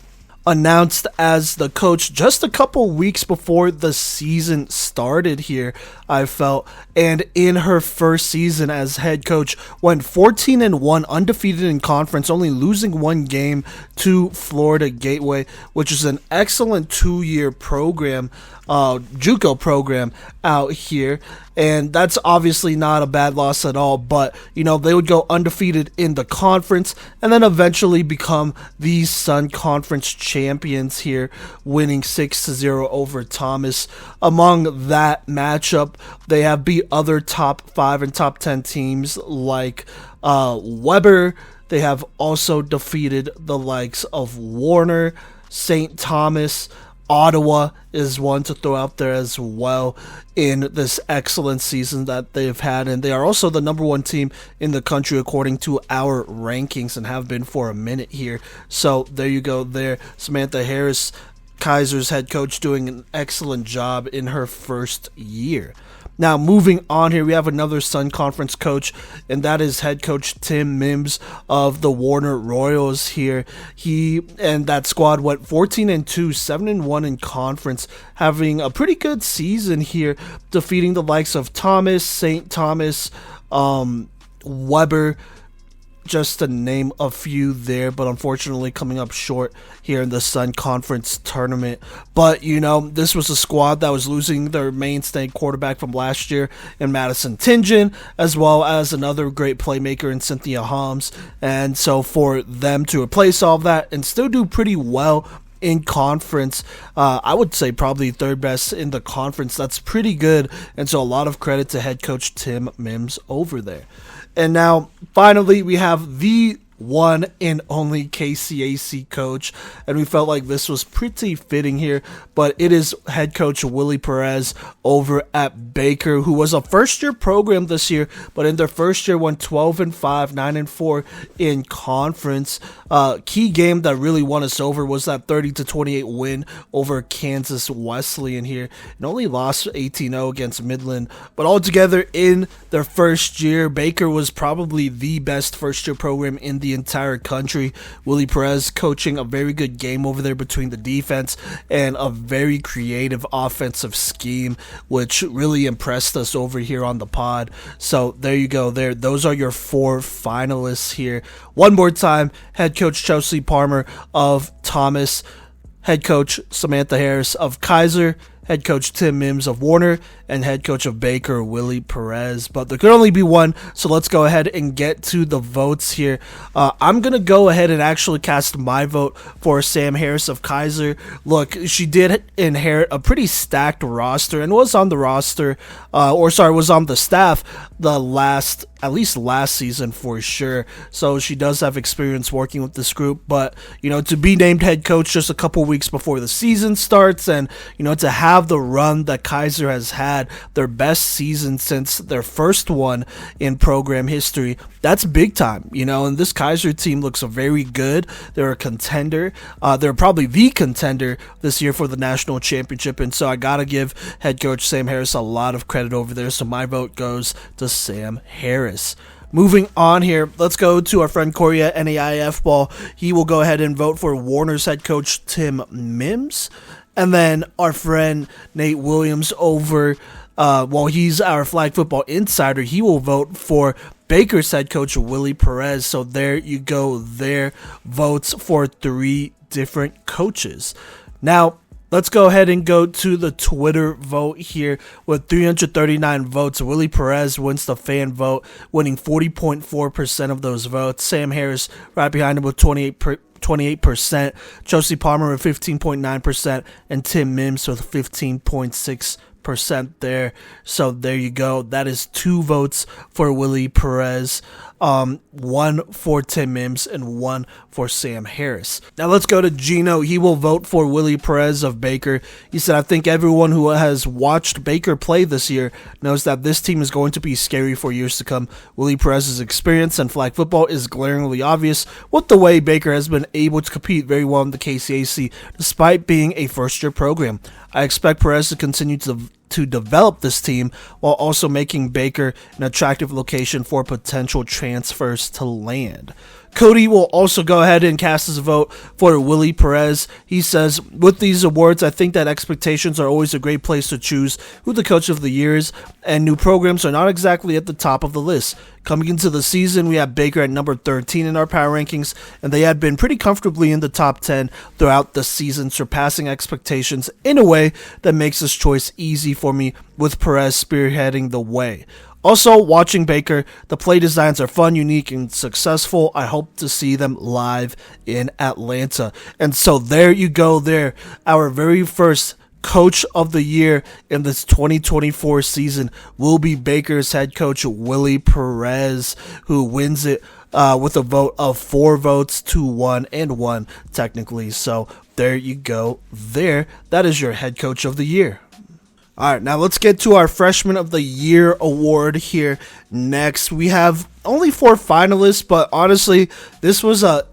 announced as the coach just a couple weeks before the season started here, I felt. And in her first season as head coach, went 14-1, undefeated in conference, only losing 1 game to Florida Gateway, which is an excellent 2-year program, JUCO program out here. And that's obviously not a bad loss at all, but they would go undefeated in the conference and then eventually become the Sun Conference champions here, winning 6-0 over Thomas. Among that matchup, they have beat other top 5 and top 10 teams like Weber. They have also defeated the likes of Warner, St. Thomas. Ottawa is one to throw out there as well in this excellent season that they've had, and they are also the number 1 team in the country according to our rankings and have been for a minute here. So there you go there. Samantha Harris, Kaiser's head coach, doing an excellent job in her first year. Now, moving on here, we have another Sun Conference coach, and that is head coach Tim Mims of the Warner Royals here. He and that squad went 14-2, 7-1 in conference, having a pretty good season here, defeating the likes of Thomas, St. Thomas, Weber, just to name a few there, but unfortunately coming up short here in the Sun Conference tournament. But, this was a squad that was losing their mainstay quarterback from last year in Madison Tingen, as well as another great playmaker in Cynthia Holmes. And so for them to replace all of that and still do pretty well in conference, I would say probably 3rd best in the conference. That's pretty good. And so a lot of credit to head coach Tim Mims over there. And now, finally, we have the one and only KCAC coach, and we felt like this was pretty fitting here, but it is head coach Willie Perez over at Baker, who was a first-year program this year, but in their first year went 12-5, 9-4 in conference. Key game that really won us over was that 30-28 win over Kansas Wesleyan here, and only lost 18-0 against Midland. But altogether, in their first year, Baker was probably the best first-year program in the entire country. Willie Perez coaching a very good game over there between the defense and a very creative offensive scheme, which really impressed us over here on the pod. So there you go. Those are your 4 finalists here. One more time, head coach Chelsea Palmer of Thomas, head coach Samantha Harris of Kaiser, head coach Tim Mims of Warner, and head coach of Baker, Willie Perez. But there could only be one, so let's go ahead and get to the votes here. I'm going to go ahead and actually cast my vote for Sam Harris of Kaiser. Look, she did inherit a pretty stacked roster and was on the staff the last at least last season for sure. So she does have experience working with this group. But, to be named head coach just a couple weeks before the season starts and, to have the run that Kaiser has had, their best season since their first one in program history, that's big time, and this Kaiser team looks very good. They're a contender. They're probably the contender this year for the national championship. And so I got to give head coach Sam Harris a lot of credit over there. So my vote goes to Sam Harris. Moving on here, let's go to our friend Corey at NAIA ball. He will go ahead and vote for Warner's head coach Tim Mims. And then our friend Nate Williams over, he's our flag football insider, he will vote for Baker's head coach Willie Perez. So there you go, their votes for 3 different coaches. Now, let's go ahead and go to the Twitter vote here. With 339 votes, Willie Perez wins the fan vote, winning 40.4% of those votes. Sam Harris right behind him with 28%, Chelsea Palmer with 15.9%, and Tim Mims with 15.6% there. So there you go. That is 2 votes for Willie Perez, 1 for Tim Mims, and 1 for Sam Harris. Now let's go to Gino. He will vote for Willie Perez of Baker. He said, I think everyone who has watched Baker play this year knows that this team is going to be scary for years to come. Willie Perez's experience in flag football is glaringly obvious with the way Baker has been able to compete very well in the KCAC despite being a first-year program. I expect Perez to continue to develop this team while also making Baker an attractive location for potential transfers to land. Cody will also go ahead and cast his vote for Willie Perez. He says, with these awards, I think that expectations are always a great place to choose who the coach of the year is, and new programs are not exactly at the top of the list. Coming into the season, we have Baker at number 13 in our power rankings, and they had been pretty comfortably in the top 10 throughout the season, surpassing expectations in a way that makes this choice easy for me, with Perez spearheading the way. Also, watching Baker, the play designs are fun, unique, and successful. I hope to see them live in Atlanta. And so there you go there. Our very first coach of the year in this 2024 season will be Baker's head coach Willie Perez, who wins it with a vote of 4 votes to 1 and 1 technically. So there you go there. That is your head coach of the year. All right, now let's get to our Freshman of the Year award here next. We have only 4 finalists, but honestly, this was a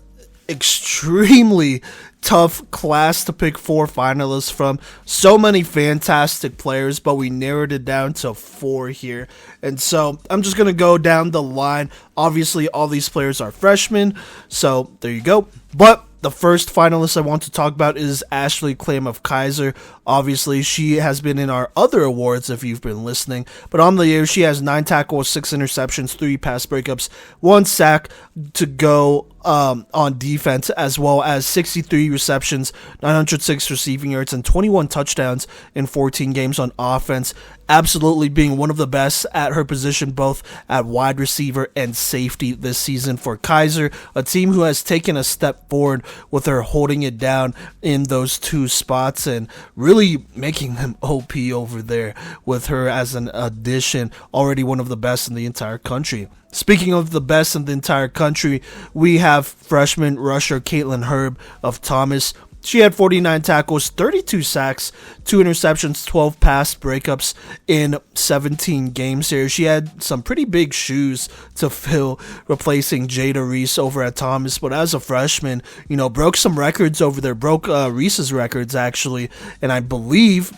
extremely tough class to pick 4 finalists from. So many fantastic players, but we narrowed it down to 4 here. And so I'm just going to go down the line. Obviously, all these players are freshmen, so there you go. But the first finalist I want to talk about is Ashley Clam of Kaiser. Obviously, she has been in our other awards if you've been listening. But on the year, she has 9 tackles, 6 interceptions, 3 pass breakups, 1 sack to go on defense, as well as 63 receptions, 906 receiving yards, and 21 touchdowns in 14 games on offense. Absolutely being one of the best at her position, both at wide receiver and safety this season for Kaiser, a team who has taken a step forward with her holding it down in those 2 spots and really making them OP over there with her as an addition, already one of the best in the entire country. Speaking of the best in the entire country, we have freshman rusher Caitlin Herb of Thomas. She had 49 tackles, 32 sacks, 2 interceptions, 12 pass breakups in 17 games here. She had some pretty big shoes to fill, replacing Jada Reese over at Thomas. But as a freshman, broke some records over there, broke Reese's records actually, and I believe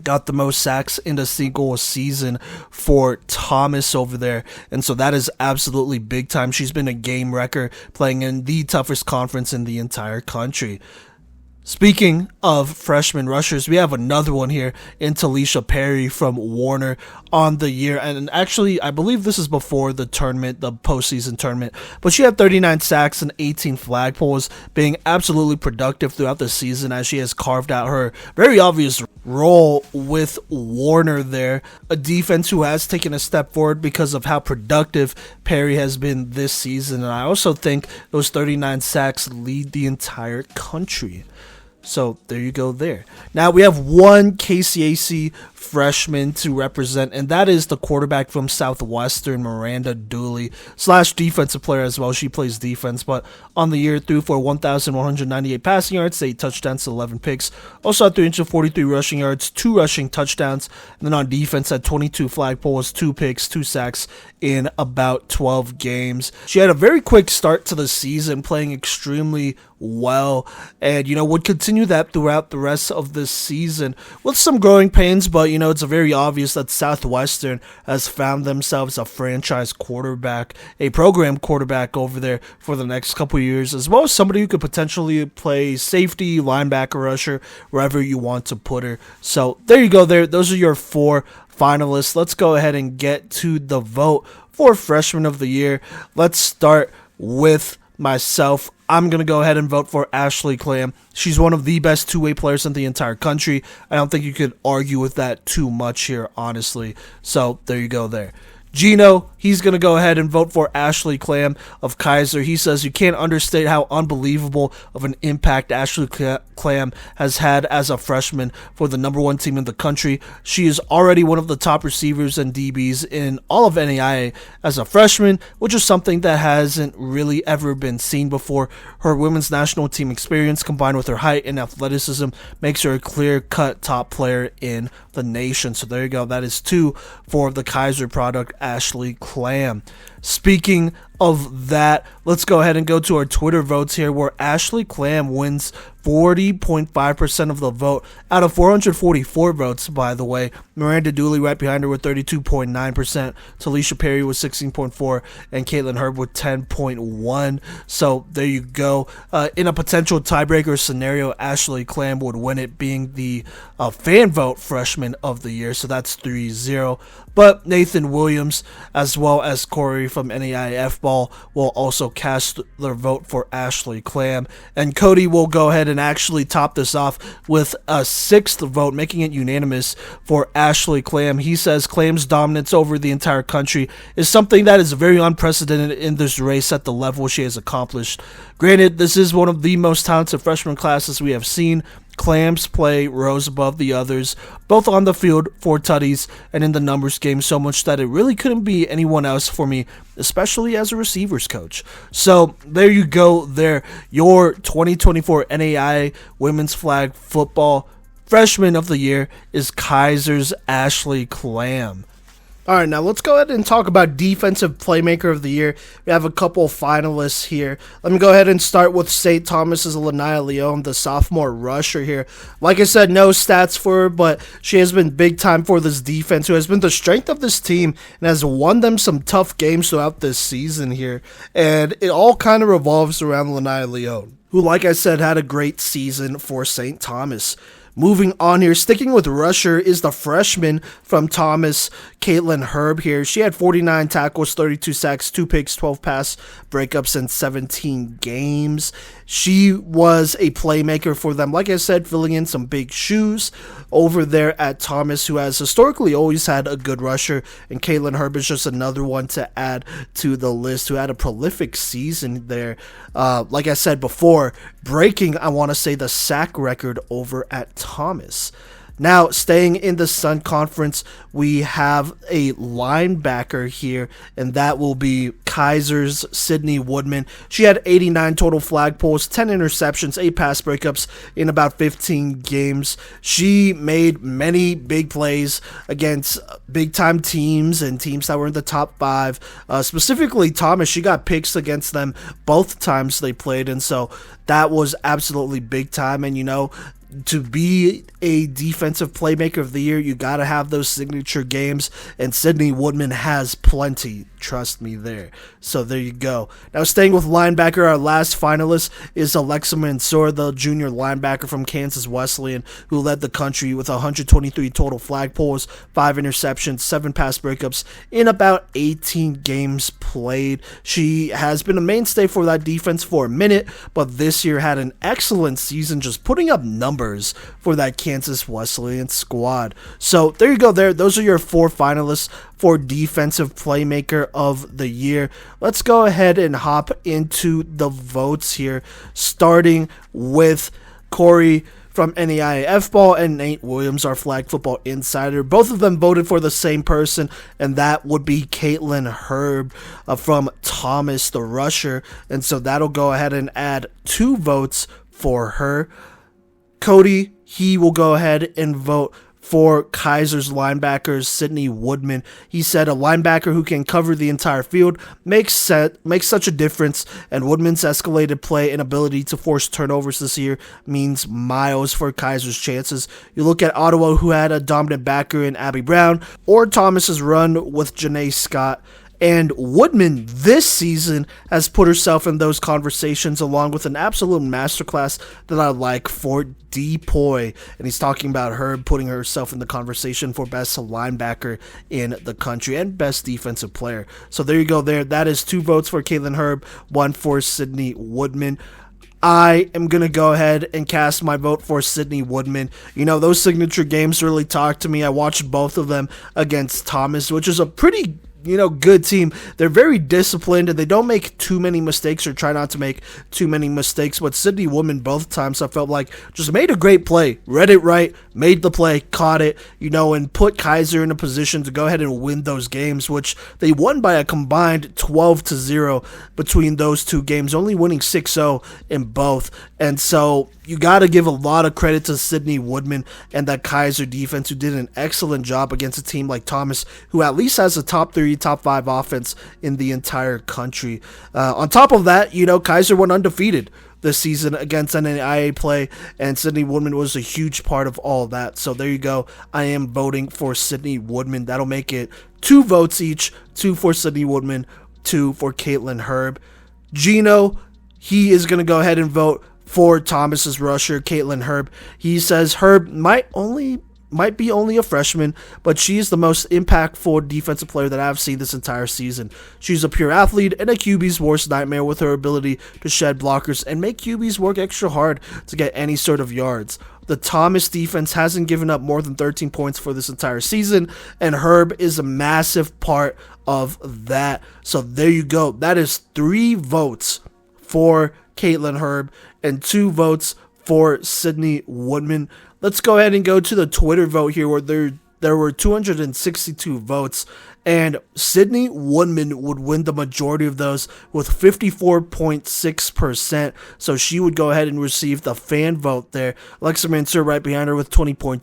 got the most sacks in a single season for Thomas over there. And so that is absolutely big time. She's been a game wrecker, playing in the toughest conference in the entire country. Speaking of freshman rushers, we have another one here in Talisha Perry from Warner on the year. And actually, I believe this is before the tournament, the postseason tournament. But she had 39 sacks and 18 flagpoles, being absolutely productive throughout the season as she has carved out her very obvious role with Warner there. A defense who has taken a step forward because of how productive Perry has been this season. And I also think those 39 sacks lead the entire country. So there you go there. Now we have one KCAC freshman to represent, and that is the quarterback from Southwestern, Miranda Dooley, / defensive player as well. She plays defense, but on the year threw for 1,198 passing yards, 8 touchdowns, 11 picks. Also had 343 rushing yards, 2 rushing touchdowns, and then on defense had 22 flagpoles, 2 picks, 2 sacks in about 12 games. She had a very quick start to the season, playing extremely well, and would continue that throughout the rest of this season with some growing pains, but it's very obvious that Southwestern has found themselves a franchise quarterback, a program quarterback over there for the next couple years, as well as somebody who could potentially play safety, linebacker, rusher, wherever you want to put her. So there you go there. Those are your 4 finalists. Let's go ahead and get to the vote for Freshman of the Year. Let's start with myself. I'm going to go ahead and vote for Ashley Clam. She's one of the best two-way players in the entire country. I don't think you could argue with that too much here, honestly. So there you go there. Gino, he's going to go ahead and vote for Ashley Clam of Kaiser. He says you can't understate how unbelievable of an impact Ashley Clam has had as a freshman for the number 1 team in the country. She is already one of the top receivers and DBs in all of NAIA as a freshman, which is something that hasn't really ever been seen before. Her women's national team experience combined with her height and athleticism makes her a clear-cut top player in the nation. So there you go. That is 2 for the Kaiser product, Ashley Clam. Speaking of that, let's go ahead and go to our Twitter votes here, where Ashley Clam wins 40.5% of the vote out of 444 votes, by the way. Miranda Dooley right behind her with 32.9%, Talisha Perry with 16.4%, and Caitlin Herb with 10.1%. So there you go. In a potential tiebreaker scenario, Ashley Clam would win it, being the fan vote freshman of the year. So that's 3-0. But Nathan Williams, as well as Corey from NAIF Ball, will also cast their vote for Ashley Clam. And Cody will go ahead and actually top this off with a 6th vote, making it unanimous for Ashley Clam. He says Clam's dominance over the entire country is something that is very unprecedented in this race at the level she has accomplished. Granted, this is one of the most talented freshman classes we have seen. Clam's play rose above the others, both on the field for tutties and in the numbers game, so much that it really couldn't be anyone else for me, especially as a receivers coach. So there you go there. Your 2024 NAIA Women's Flag Football Freshman of the Year is Kaiser's Ashley Clam. All right, now let's go ahead and talk about Defensive Playmaker of the Year. We have a couple finalists here. Let me go ahead and start with St. Thomas's Linebacker Leon, the sophomore rusher here. Like I said, no stats for her, but she has been big time for this defense, who has been the strength of this team and has won them some tough games throughout this season here. And it all kind of revolves around Linebacker Leon, who, like I said, had a great season for St. Thomas. Moving on here, sticking with rusher is the freshman from Thomas, Caitlin Herb here. She had 49 tackles, 32 sacks, 2 picks, 12 pass breakups in 17 games. She was a playmaker for them, like I said, filling in some big shoes over there at Thomas, who has historically always had a good rusher, and Caitlin Herb is just another one to add to the list, who had a prolific season there. Like I said before, breaking, I want to say, the sack record over at Thomas. Now, staying in the Sun Conference, we have a linebacker here, and that will be Kaiser's Sydney Woodman. She had 89 total flagpoles, 10 interceptions, 8 pass breakups in about 15 games. She made many big plays against big-time teams and teams that were in the top 5. Specifically, Thomas, she got picks against them both times they played, and so that was absolutely big time. And, to be a defensive playmaker of the year, you got to have those signature games, and Sydney Woodman has plenty. Trust me there. So there you go. Now, staying with linebacker, our last finalist is Alexa Mansour, the junior linebacker from Kansas Wesleyan, who led the country with 123 total flagpoles, 5 interceptions, 7 pass breakups in about 18 games played. She has been a mainstay for that defense for a minute, but this year had an excellent season, just putting up numbers for that Kansas Wesleyan squad. So there you go there. Those are your 4 finalists for Defensive Playmaker of the Year. Let's go ahead and hop into the votes here, starting with Corey from NAIA F-Ball, and Nate Williams, our flag football insider. Both of them voted for the same person, and that would be Caitlin Herb from Thomas the Rusher. And so that'll go ahead and add 2 votes for her. Cody, he will go ahead and vote for Kaiser's linebacker, Sydney Woodman. He said a linebacker who can cover the entire field makes such a difference, and Woodman's escalated play and ability to force turnovers this year means miles for Kaiser's chances. You look at Ottawa, who had a dominant backer in Abby Brown, or Thomas's run with Janae Scott. And Woodman this season has put herself in those conversations along with an absolute masterclass that I like for DPOY. And he's talking about her putting herself in the conversation for best linebacker in the country and best defensive player. So there you go there. That is 2 votes for Caitlin Herb, 1 for Sydney Woodman. I am going to go ahead and cast my vote for Sydney Woodman. You know, those signature games really talked to me. I watched both of them against Thomas, which is a pretty good team. They're very disciplined and they don't make too many mistakes or try not to make too many mistakes. But Sydney Woodman, both times I felt like just made a great play, read it right, made the play, caught it, and put Kaiser in a position to go ahead and win those games, which they won by a combined 12-0 between those 2 games, only winning 6-0 in both. And so you got to give a lot of credit to Sydney Woodman and that Kaiser defense, who did an excellent job against a team like Thomas, who at least has a top 3, top 5 offense in the entire country. On top of that, Kaiser went undefeated this season against NAIA play, and Sydney Woodman was a huge part of all of that. So there you go. I am voting for Sydney Woodman. That'll make it 2 votes each, 2 for Sydney Woodman, 2 for Caitlin Herb. Gino, he is going to go ahead and vote for Thomas's rusher, Caitlin Herb. He says Herb might be only a freshman, but she is the most impactful defensive player that I've seen this entire season. She's a pure athlete and a QB's worst nightmare with her ability to shed blockers and make QBs work extra hard to get any sort of yards. The Thomas defense hasn't given up more than 13 points for this entire season, and Herb is a massive part of that. So there you go. That is 3 votes for Caitlin Herb and 2 votes for Sydney Woodman. Let's go ahead and go to the Twitter vote here, where there were 262 votes, and Sydney Woodman would win the majority of those with 54.6%. So she would go ahead and receive the fan vote there. Alexa Mansour right behind her with 20.2%,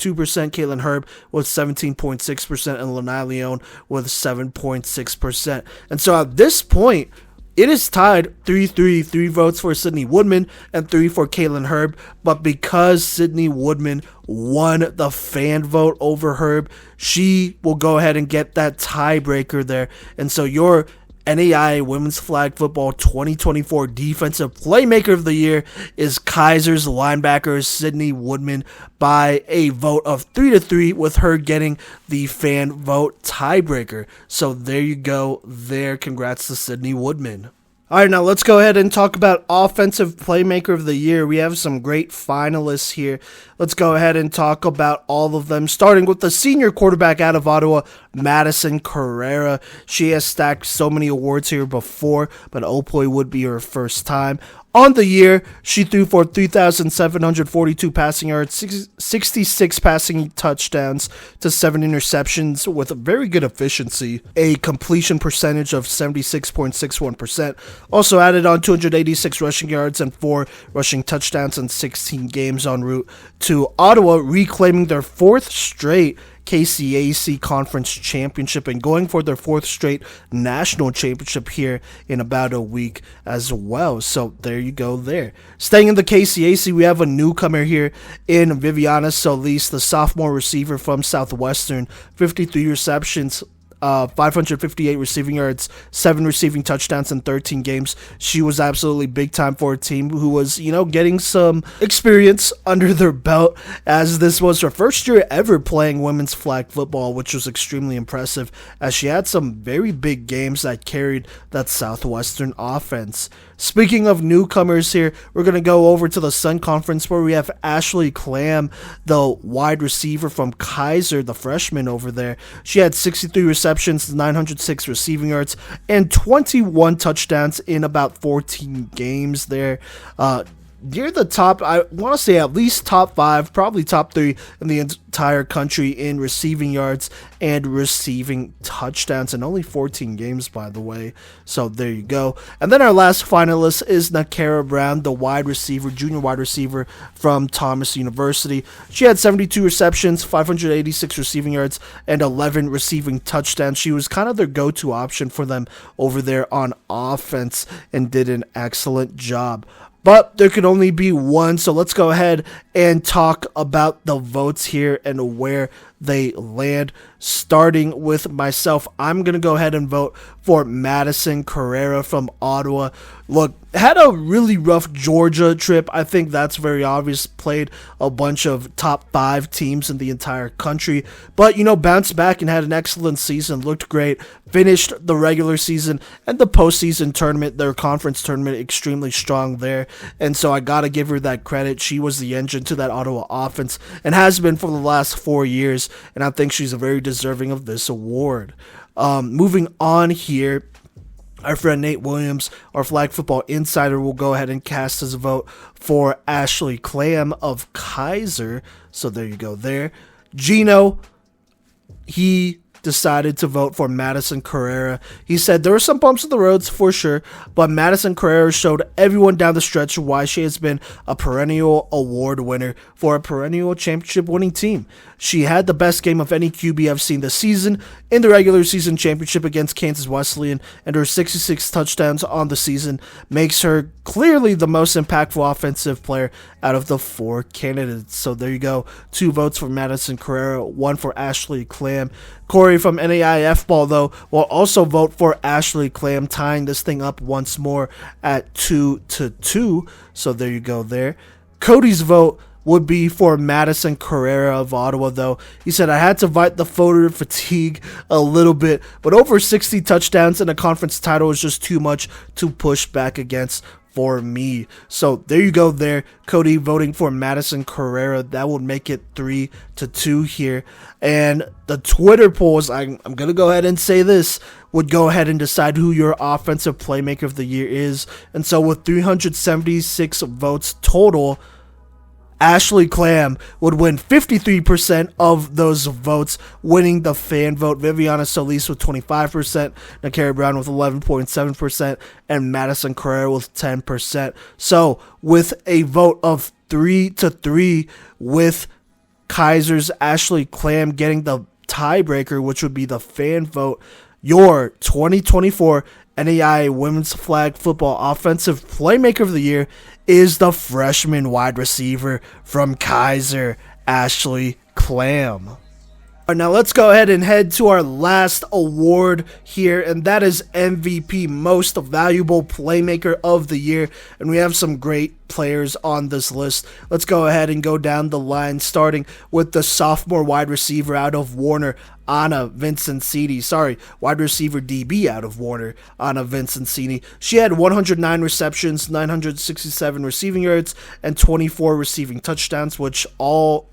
Caitlin Herb with 17.6%, and Lanai Leone with 7.6%. And so at this point, it is tied 3-3, 3 votes for Sydney Woodman and 3 for Caitlin Herb. But because Sydney Woodman won the fan vote over Herb, she will go ahead and get that tiebreaker there. And so your NAIA Women's Flag Football 2024 Defensive Playmaker of the Year is Kaiser's linebacker Sydney Woodman by a vote of 3-3, with her getting the fan vote tiebreaker. So there you go there. Congrats to Sydney Woodman. All right, now let's go ahead and talk about Offensive Playmaker of the Year. We have some great finalists here. Let's go ahead and talk about all of them, starting with the senior quarterback out of Ottawa, Madison Carrera. She has stacked so many awards here before, but Oploy would be her first time. On the year, she threw for 3,742 passing yards, 66 passing touchdowns to 7 interceptions with a very good efficiency, a completion percentage of 76.61%. Also added on 286 rushing yards and 4 rushing touchdowns in 16 games en route to Ottawa, reclaiming their 4th straight KCAC Conference Championship and going for their 4th straight national championship here in about a week as well. So there you go there. Staying in the KCAC, we have a newcomer here in Viviana Solis, the sophomore receiver from Southwestern. 53 receptions, 558 receiving yards, 7 receiving touchdowns in 13 games. She was absolutely big time for a team who was, getting some experience under their belt, as this was her first year ever playing women's flag football, which was extremely impressive, as she had some very big games that carried that Southwestern offense. Speaking of newcomers here, we're going to go over to the Sun Conference, where we have Ashley Clam, the wide receiver from Kaiser, the freshman over there. She had 63 receptions, 906 receiving yards, and 21 touchdowns in about 14 games there. near the top. I want to say at least top 5, probably top 3 in the entire country in receiving yards and receiving touchdowns, and only 14 games, by the way. So there you go. And then our last finalist is NAIA Brown, the wide receiver, junior wide receiver from Thomas University. She had 72 receptions, 586 receiving yards, and 11 receiving touchdowns. She was kind of their go-to option for them over there on offense and did an excellent job. But there could only be one, so let's go ahead and talk about the votes here and where they land. Starting with myself, I'm going to go ahead and vote for Madison Carrera from Ottawa. Look, had a really rough Georgia trip. I think that's very obvious. Played a bunch of top 5 teams in the entire country. But, bounced back and had an excellent season. Looked great. Finished the regular season and the postseason tournament, their conference tournament, extremely strong there. And so I got to give her that credit. She was the engine to that Ottawa offense and has been for the last 4 years. And I think she's very deserving of this award. Moving on here, our friend Nate Williams, our Flag Football Insider, will go ahead and cast his vote for Ashley Clam of Kaiser. So there you go there. Gino, he decided to vote for Madison Carrera. He said there were some bumps in the roads for sure, but Madison Carrera showed everyone down the stretch why she has been a perennial award winner for a perennial championship winning team. She had the best game of any QB I've seen this season in the regular season championship against Kansas Wesleyan, and her 66 touchdowns on the season makes her clearly the most impactful offensive player out of the 4 candidates. So there you go. 2 votes for Madison Carrera, 1 for Ashley Clam. Corey from NAIA Ball, though, will also vote for Ashley Clam, tying this thing up once more at 2-2. So there you go there. Cody's vote would be for Madison Carrera of Ottawa, though. He said, I had to fight the voter fatigue a little bit, but over 60 touchdowns and a conference title is just too much to push back against for me. So there you go there. Cody voting for Madison Carrera. That would make it 3-2 here. And the Twitter polls, I'm going to go ahead and say this, would go ahead and decide who your offensive playmaker of the year is. And so with 376 votes total, Ashley Clam would win 53% of those votes, winning the fan vote. Viviana Solis with 25%, NAIA Brown with 11.7%, and Madison Carrera with 10%. So, with a vote of 3-3, with Kaiser's Ashley Clam getting the tiebreaker, which would be the fan vote, your 2024 NAIA Women's Flag Football Offensive Playmaker of the Year is the freshman wide receiver from Kaiser, Ashley Clam. All right, now let's go ahead and head to our last award here, and that is MVP, Most Valuable Playmaker of the Year. And we have some great players on this list. Let's go ahead and go down the line, starting with the sophomore wide receiver out of Warner, Anna Vincenzini. Wide receiver DB out of Warner, Anna Vincenzini. She had 109 receptions, 967 receiving yards, and 24 receiving touchdowns, which all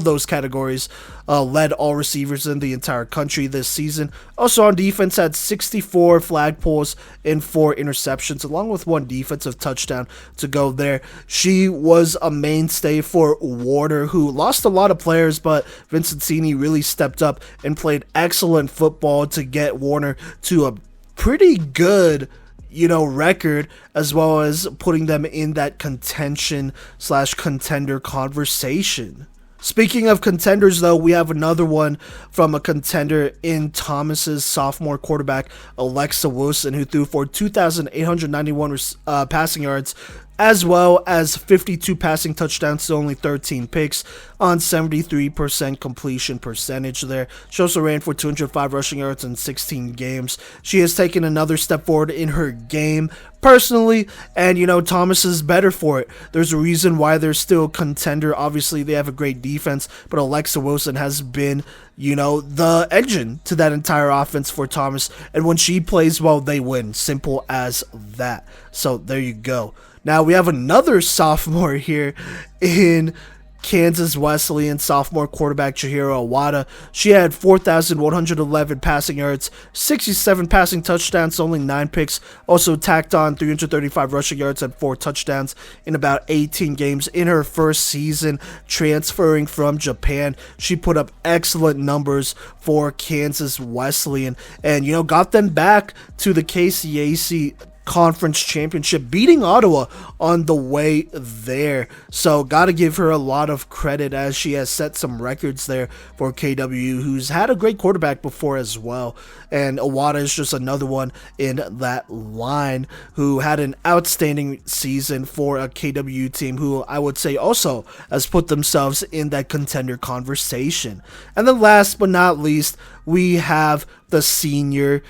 those categories led all receivers in the entire country this season. Also on defense, had 64 flag pulls and 4 interceptions, along with 1 defensive touchdown to go there. She was a mainstay for Warner, who lost a lot of players, but Vincenzini really stepped up and played excellent football to get Warner to a pretty good record, as well as putting them in that contention/contender conversation. Speaking of contenders, though, we have another one from a contender in Thomas's sophomore quarterback, Alexa Wilson, who threw for 2,891 passing yards, as well as 52 passing touchdowns to only 13 picks on 73% completion percentage there. She also ran for 205 rushing yards in 16 games. She has taken another step forward in her game personally, and Thomas is better for it. There's a reason why they're still a contender. Obviously, they have a great defense, but Alexa Wilson has been the engine to that entire offense for Thomas, and when she plays well, they win. Simple as that. So there you go. Now we have another sophomore here in Kansas Wesleyan sophomore quarterback Chihiro Awada. She had 4,111 passing yards, 67 passing touchdowns, only 9 picks. Also tacked on 335 rushing yards and 4 touchdowns in about 18 games in her first season transferring from Japan. She put up excellent numbers for Kansas Wesleyan and, got them back to the KCAC Conference Championship, beating Ottawa on the way there. So gotta give her a lot of credit as she has set some records there for KW, who's had a great quarterback before as well. And Awada is just another one in that line who had an outstanding season for a KW team who I would say also has put themselves in that contender conversation. And then last but not least, we have the senior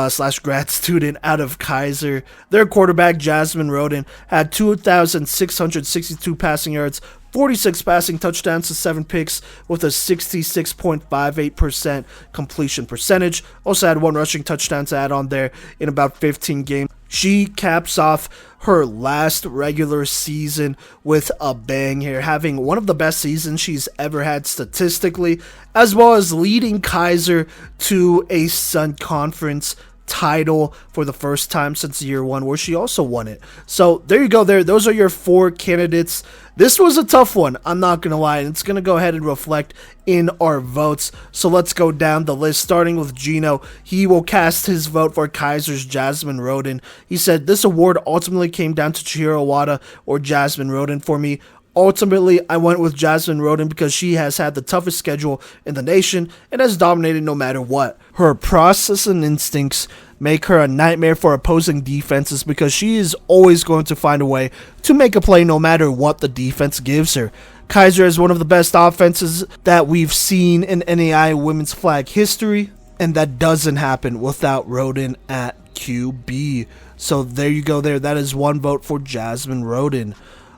slash grad student out of Kaiser. Their quarterback, Jasmine Roden, had 2,662 passing yards, 46 passing touchdowns to 7 picks with a 66.58% completion percentage. Also had 1 rushing touchdown to add on there in about 15 games. She caps off her last regular season with a bang here, having one of the best seasons she's ever had statistically, as well as leading Kaiser to a Sun Conference title for the first time since year 1, where she also won it. So there you go there. Those are your 4 candidates. This was a tough one, I'm not going to lie, and it's going to go ahead and reflect in our votes. So let's go down the list, starting with Gino. He will cast his vote for Kaiser's Jasmine Roden. He said, this award ultimately came down to Chihiro Awada or Jasmine Roden for me. Ultimately, I went with Jasmine Roden because she has had the toughest schedule in the nation and has dominated no matter what. Her process and instincts make her a nightmare for opposing defenses because she is always going to find a way to make a play no matter what the defense gives her. Kaiser is one of the best offenses that we've seen in NAIA women's flag history, and that doesn't happen without Roden at QB. So there you go there. That is 1 vote for Jasmine Roden.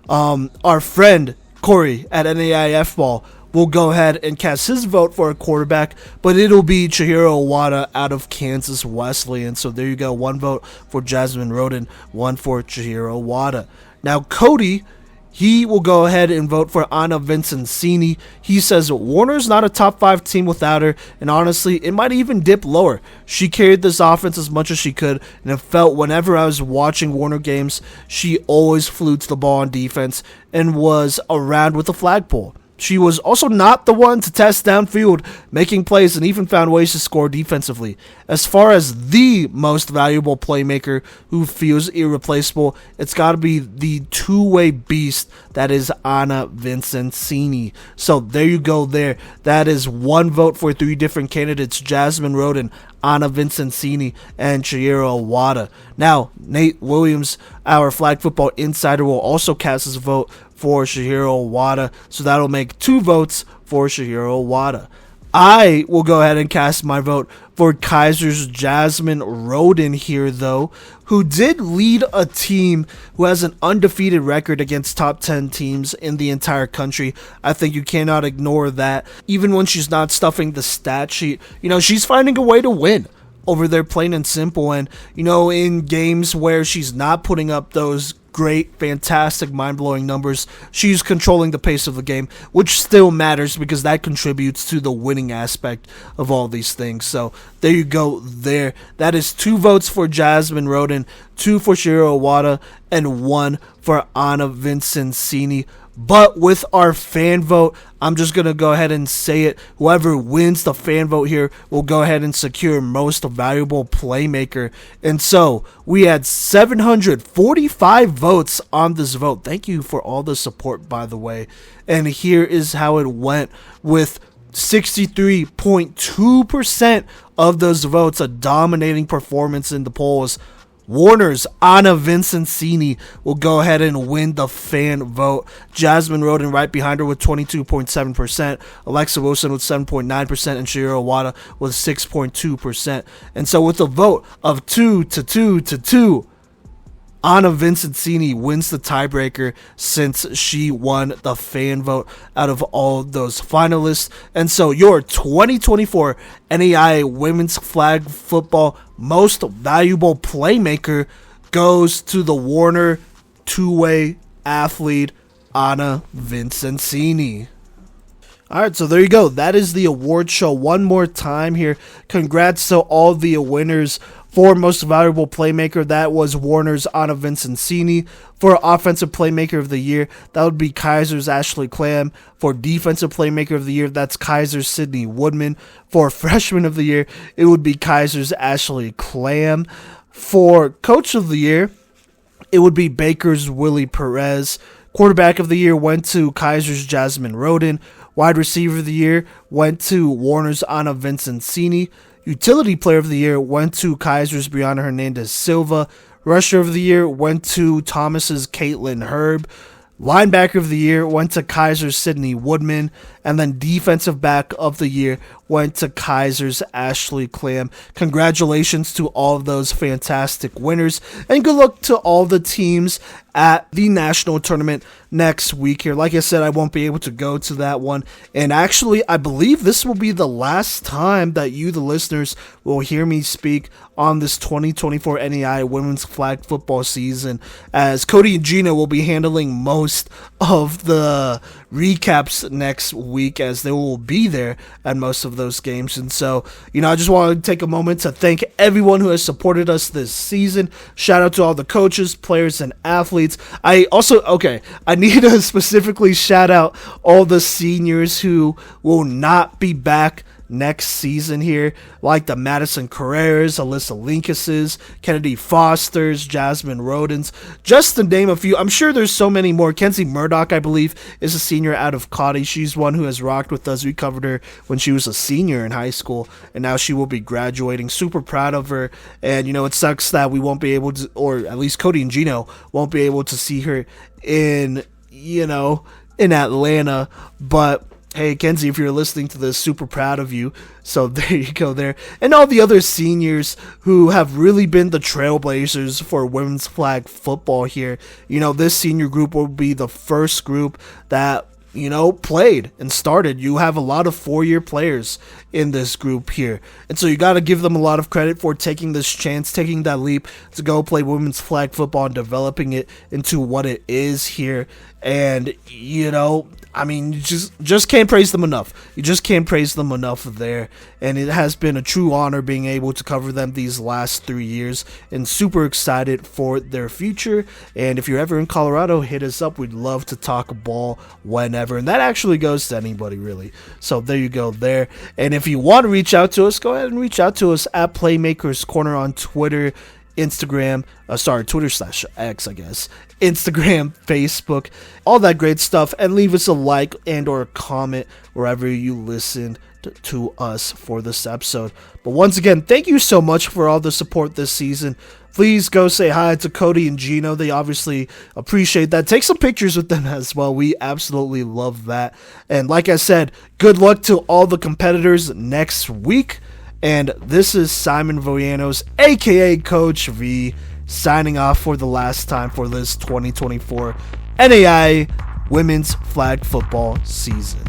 Our friend Corey at NAIF Ball will go ahead and cast his vote for a quarterback, but it'll be Chihiro Awada out of Kansas Wesleyan. So there you go, 1 vote for Jasmine Roden, 1 for Chihiro Awada. Now Cody, he will go ahead and vote for Anna Vincenzini. He says Warner's not a top 5 team without her, and honestly, it might even dip lower. She carried this offense as much as she could, and it felt whenever I was watching Warner games, she always flew to the ball on defense and was around with the flagpole. She was also not the one to test downfield, making plays, and even found ways to score defensively. As far as the most valuable playmaker who feels irreplaceable, it's got to be the two-way beast that is Anna Vincenzini. So there you go there. That is 1 vote for 3 different candidates, Jasmine Roden, Anna Vincenzini, and Chihiro Awada. Now, Nate Williams, our flag football insider, will also cast his vote for Chihiro Awada, so that'll make 2 votes for Chihiro Awada. I will go ahead and cast my vote for Kaiser's Jasmine Roden here, though, who did lead a team who has an undefeated record against top 10 teams in the entire country. I think you cannot ignore that. Even when she's not stuffing the stat sheet, she's finding a way to win over there, plain and simple. And, in games where she's not putting up those great, fantastic, mind-blowing numbers, she's controlling the pace of the game, which still matters because that contributes to the winning aspect of all these things. So there you go there. That is 2 votes for Jasmine Roden, 2 for Chihiro Awada, and 1 for Anna Vincenzini. But with our fan vote, I'm just going to go ahead and say it. Whoever wins the fan vote here will go ahead and secure most valuable playmaker. And so we had 745 votes on this vote. Thank you for all the support, by the way. And here is how it went with 63.2% of those votes, a dominating performance in the polls. Warner's Anna Vincenzini will go ahead and win the fan vote. Jasmine Roden right behind her with 22.7%. Alexa Wilson with 7.9%. And Chihiro Awada with 6.2%. And so with a vote of 2-2, Anna Vincenzini wins the tiebreaker since she won the fan vote out of all those finalists. And so your 2024 NAIA Women's Flag Football Most Valuable Playmaker goes to the Warner two-way athlete, Anna Vincenzini. All right, so there you go. That is the award show one more time here. Congrats to all the winners. For Most Valuable Playmaker, that was Warner's Anna Vincenzini. For Offensive Playmaker of the Year, that would be Kaiser's Ashley Clam. For Defensive Playmaker of the Year, that's Kaiser's Sydney Woodman. For Freshman of the Year, it would be Kaiser's Ashley Clam. For Coach of the Year, it would be Baker's Willie Perez. Quarterback of the Year went to Kaiser's Jasmine Roden. Wide Receiver of the Year went to Warner's Anna Vincenzini. Utility Player of the Year went to Kaiser's Brianna Hernandez Silva. Rusher of the Year went to Thomas's Caitlin Herb. Linebacker of the Year went to Kaiser's Sydney Woodman. And then Defensive Back of the Year went to Kaiser's Ashley Clam. Congratulations to all of those fantastic winners. And good luck to all the teams at the national tournament next week here. Like I said, I won't be able to go to that one. And actually, I believe this will be the last time that you, the listeners, will hear me speak on this 2024 NAIA Women's Flag Football season, as Cody and Gina will be handling most of the recaps next week, as they will be there at most of those games. And so, I just want to take a moment to thank everyone who has supported us this season. Shout out to all the coaches, players, and athletes. I need to specifically shout out all the seniors who will not be back next season here, like the Madison Carreras, Alyssa Linkuses, Kennedy Fosters, Jasmine Rodens, just to name a few. I'm sure there's so many more. Kenzie Murdoch, I believe, is a senior out of Cotty. She's one who has rocked with us. We covered her when she was a senior in high school, and now she will be graduating. Super proud of her, and it sucks that we won't be able to, or at least Cody and Gino won't be able to see her in Atlanta, but hey, Kenzie, if you're listening to this, super proud of you. So there you go there. And all the other seniors who have really been the trailblazers for women's flag football here. This senior group will be the first group that, played and started. You have a lot of four-year players in this group here. And so you got to give them a lot of credit for taking this chance, taking that leap to go play women's flag football and developing it into what it is here. And, you just can't praise them enough. You just can't praise them enough there. And it has been a true honor being able to cover them these last 3 years, and super excited for their future. And if you're ever in Colorado, hit us up. We'd love to talk ball whenever. And that actually goes to anybody, really. So there you go there. And if you want to reach out to us, go ahead and reach out to us at Playmakers Corner on Twitter, Instagram, Twitter/X, I guess, Instagram, Facebook, all that great stuff, and leave us a like and or a comment wherever you listen to us for this episode. But once again, thank you so much for all the support this season. Please go say hi to Cody and Gino. They obviously appreciate that. Take some pictures with them as well. We absolutely love that. And like I said, good luck to all the competitors next week. And this is Simon Villanos, aka Coach V, signing off for the last time for this 2024 NAIA Women's Flag Football season.